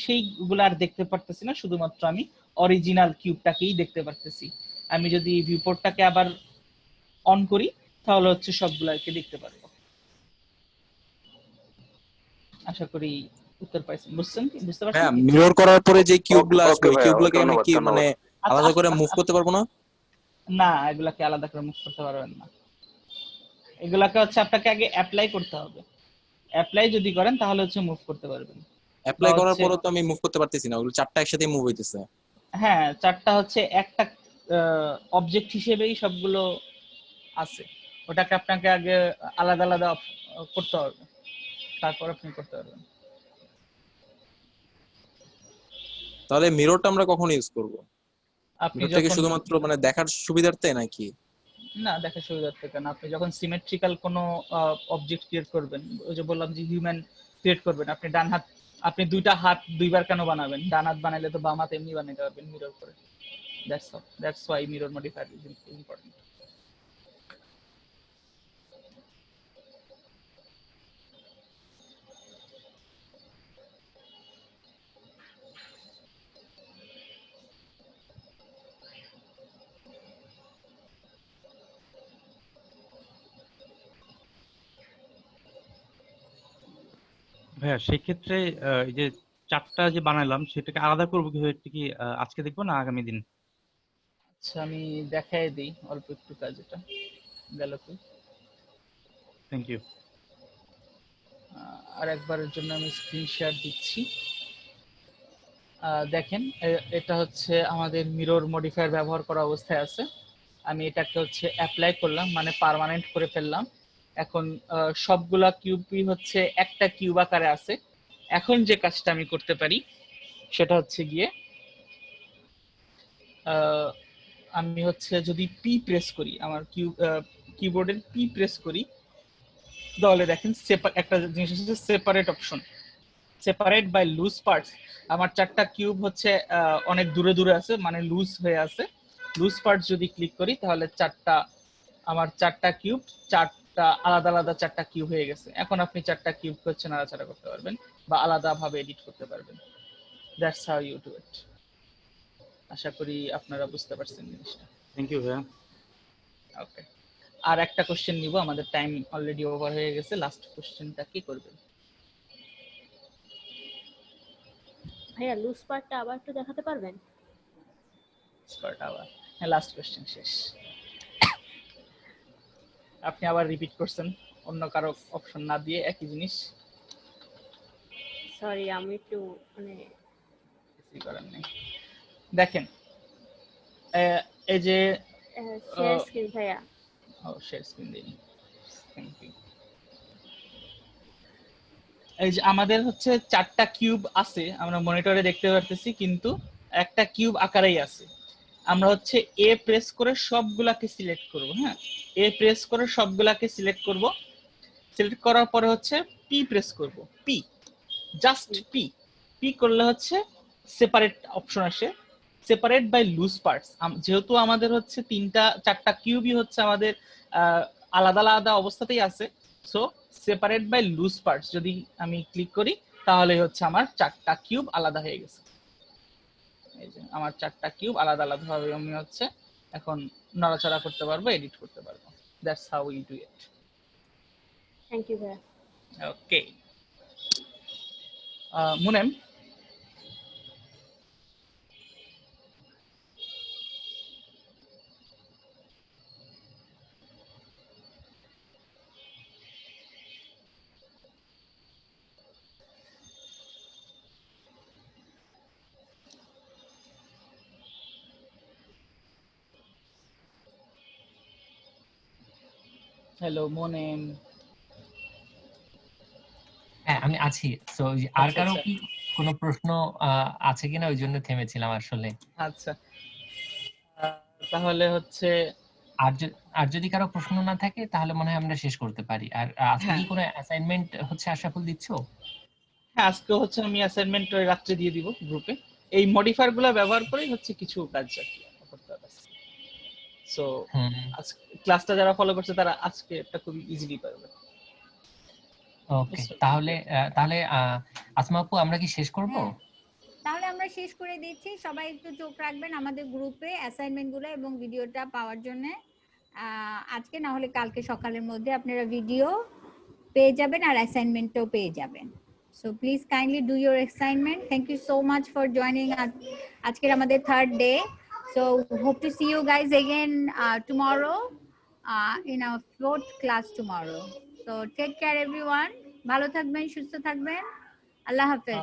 সেইগুলো আর দেখতে পারতেছি না, শুধুমাত্র আমি অরিজিনাল কিউবটাকেই দেখতে পারতেছি। আমি যদি ভিউপোর্টটাকে আবার অন করি, তাহলে হচ্ছে সবগুলোকে দেখতে পারবো। আশা করি উত্তর পাইছেন, বুঝছেন কি, বুঝতে পারছেন হ্যাঁ, কি? মিরর করার পরে যে কিউবগুলো ওকে আসবে ওই ভাইয়া, কিউবগুলোকে আমি ধন্যবাদ কি মানে ধন্যবাদ। আলাদা করে মুভ করতে পারবো না? না, এগুলাকে আলাদা করে মুভ করতে পারবেন না। এগুলাকে হচ্ছে আপনাকে আগে অ্যাপ্লাই করতে হবে। অ্যাপ্লাই যদি করেন তাহলে হচ্ছে মুভ করতে পারবেন। বা অ্যাপ্লাই করার হচ্ছে পরও তো আমি মুভ করতে পারতেছি না, ওগুলো চারটা একসাথে মুভ হইতেছে। হ্যাঁ, চারটা হচ্ছে একটা অবজেক্ট হিসেবেই সবগুলো আছে, ওটাকে আপনাকে আগে আলাদা আলাদা করতে হবে, তারপর আপনি করতে পারবেন। তাহলে মিররটা আমরা কখন ইউজ করব? আপনি মিরর থেকে যখন, শুধুমাত্র মানে দেখার সুবিধার্থে নাকি? না দেখার সুবিধার্থে কেন, আপনি যখন সিমেট্রিক্যাল কোনো অবজেক্ট ক্রিয়েট করবেন, ওই যে বললাম যে হিউম্যান ক্রিয়েট করবেন, আপনি ডান হাত, আপনি দুইটা হাত দুইবার কেন বানাবেন? ডান হাত বানাইলে তো বাম হাত এমনি বানাইতে পারবেন মিরর করে। That's why mirror modifier is important. ভাইয়া সেই ক্ষেত্রে এই যে চারটা যে বানাইলাম সেটাকে আলাদা করবো কিভাবে, এটা কি আজকে দেখবো না আগামী দিন? আচ্ছা, আমি দেখাই দিই অল্প একটু কাজ, এটা গেল কি। Thank you. আর একবারের জন্য আমি স্ক্রিন শেয়ার দিচ্ছি। দেখেন, এটা হচ্ছে আমাদের মিরর মডিফায়ার ব্যবহার করা অবস্থায় আছে। আমি এটাকে হচ্ছে অ্যাপ্লাই করলাম, মানে পার্মানেন্ট করে ফেললাম। এখন সবগুলা কিউবই হচ্ছে একটা কিউব আকারে আছে। এখন যে কাজটা আমি করতে পারি সেটা হচ্ছে গিয়ে আমি হচ্ছে যদি পি প্রেস করি, আমার কিবোর্ডের পি প্রেস করি, তাহলে দেখেন একটা জিনিস হচ্ছে separate option, separate by loose parts. আমার চারটা কিউব হচ্ছে অনেক দূরে দূরে আছে, মানে লুজ হয়ে আছে। লুজ পার্টস যদি ক্লিক করি তাহলে আমার চারটা কিউব, চারটা আলাদা আলাদা চারটা কিউব হয়ে গেছে। এখন আপনি চারটা কিউব হচ্ছে নাড়াচাড়া করতে পারবেন বা আলাদা ভাবে এডিট করতে পারবেন। That's how you do it. আশা করি আপনারা বুঝতে পারছেন জিনিসটা। থ্যাংক ইউ ভাইয়া। ওকে, আর একটা কোশ্চেন নিব, আমাদের টাইম অলরেডি ওভার হয়ে গেছে। লাস্ট কোশ্চেনটা কি করবেন? ভাইয়া লুজ পার্টটা আবার একটু দেখাতে পারবেন? আবার হ্যাঁ, লাস্ট কোশ্চেন শেষ। আপনি আবার রিপিট করছেন অন্য কারো অপশন না দিয়ে একই জিনিস। সরি, আমি একটু মানে কিছুই করার নেই। দেখেন, এই যে শেয়ার স্ক্রিন ভাইয়া। শেয়ার স্ক্রিন দিই। Thank you. এই যে আমাদের হচ্ছে চারটা কিউব আছে, আমরা মনিটরে দেখতে পারতেছি, কিন্তু একটা কিউব আকারেই আছে। আমরা হচ্ছে এ প্রেস করে সবগুলাকে সিলেক্ট করব। হ্যাঁ, এ প্রেস করে সবগুলাকে সিলেক্ট করব। সিলেক্ট করার পরে হচ্ছে পি প্রেস করব। P, just P. পি করলে হচ্ছে সেপারেট অপশন আসে, সেপারেট বাই লুজ পার্টস। যেহেতু আমাদের হচ্ছে চারটা কিউবই হচ্ছে আমাদের আলাদা আলাদা অবস্থাতেই আছে, so separate by loose parts যদি আমি ক্লিক করি তাহলে হচ্ছে আমার চারটা কিউব আলাদা হয়ে গেছে। এই যে আমার চারটা কিউব আলাদা আলাদা ভাবে আমি হচ্ছে এখন নড়াচড়া করতে পারবো, এডিট করতে পারবো। That's how we do it. Thank you ভাইয়া। Okay, Munem, hello Munem. হ্যাঁ, আমি আছি। সো আর আচ্ছা কারো আচ্ছা কি কোনো প্রশ্ন আছে কিনা, ওই জন্য থেমেছিলাম আসলে। আচ্ছা, তাহলে হচ্ছে আর যদি কারো প্রশ্ন না থাকে তাহলে মনে হয় আমরা শেষ করতে পারি। আর আজকে হ্যাঁ কি কোনো অ্যাসাইনমেন্ট হচ্ছে আশরাফুল দিচ্ছ? হ্যাঁ, আজকে হচ্ছে আমি অ্যাসাইনমেন্ট রাত্রে দিয়ে দিব গ্রুপে। এই মডিফায়ার গুলো ব্যবহার করেই হচ্ছে কিছু কাজ করতে হবে। সো ক্লাসটা যারা ফলো করছে তারা আজকে এটা খুব ইজিলি পারবে। ওকে, তাহলে আসমা আপু আমরা কি শেষ করব? তাহলে আমরা শেষ করে দিচ্ছি। সবাই একটু চোখ রাখবেন আমাদের গ্রুপে অ্যাসাইনমেন্ট গুলো এবং ভিডিওটা পাওয়ার জন্য। আজকে না হলে কালকে সকালের মধ্যে আপনারা ভিডিও পেয়ে যাবেন আর অ্যাসাইনমেন্টও পেয়ে যাবেন। So please kindly do your assignment. Thank you so much for joining us. আজকের আমাদের third day. So hope to see you guys again tomorrow in our fourth class tomorrow. So take care everyone. ভালো থাকবেন, সুস্থ থাকবেন। আল্লাহ হাফেজ।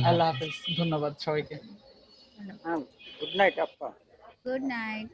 আল্লাহ হাফেজ, ধন্যবাদ সবাইকে। গুড নাইট আপা। Good night.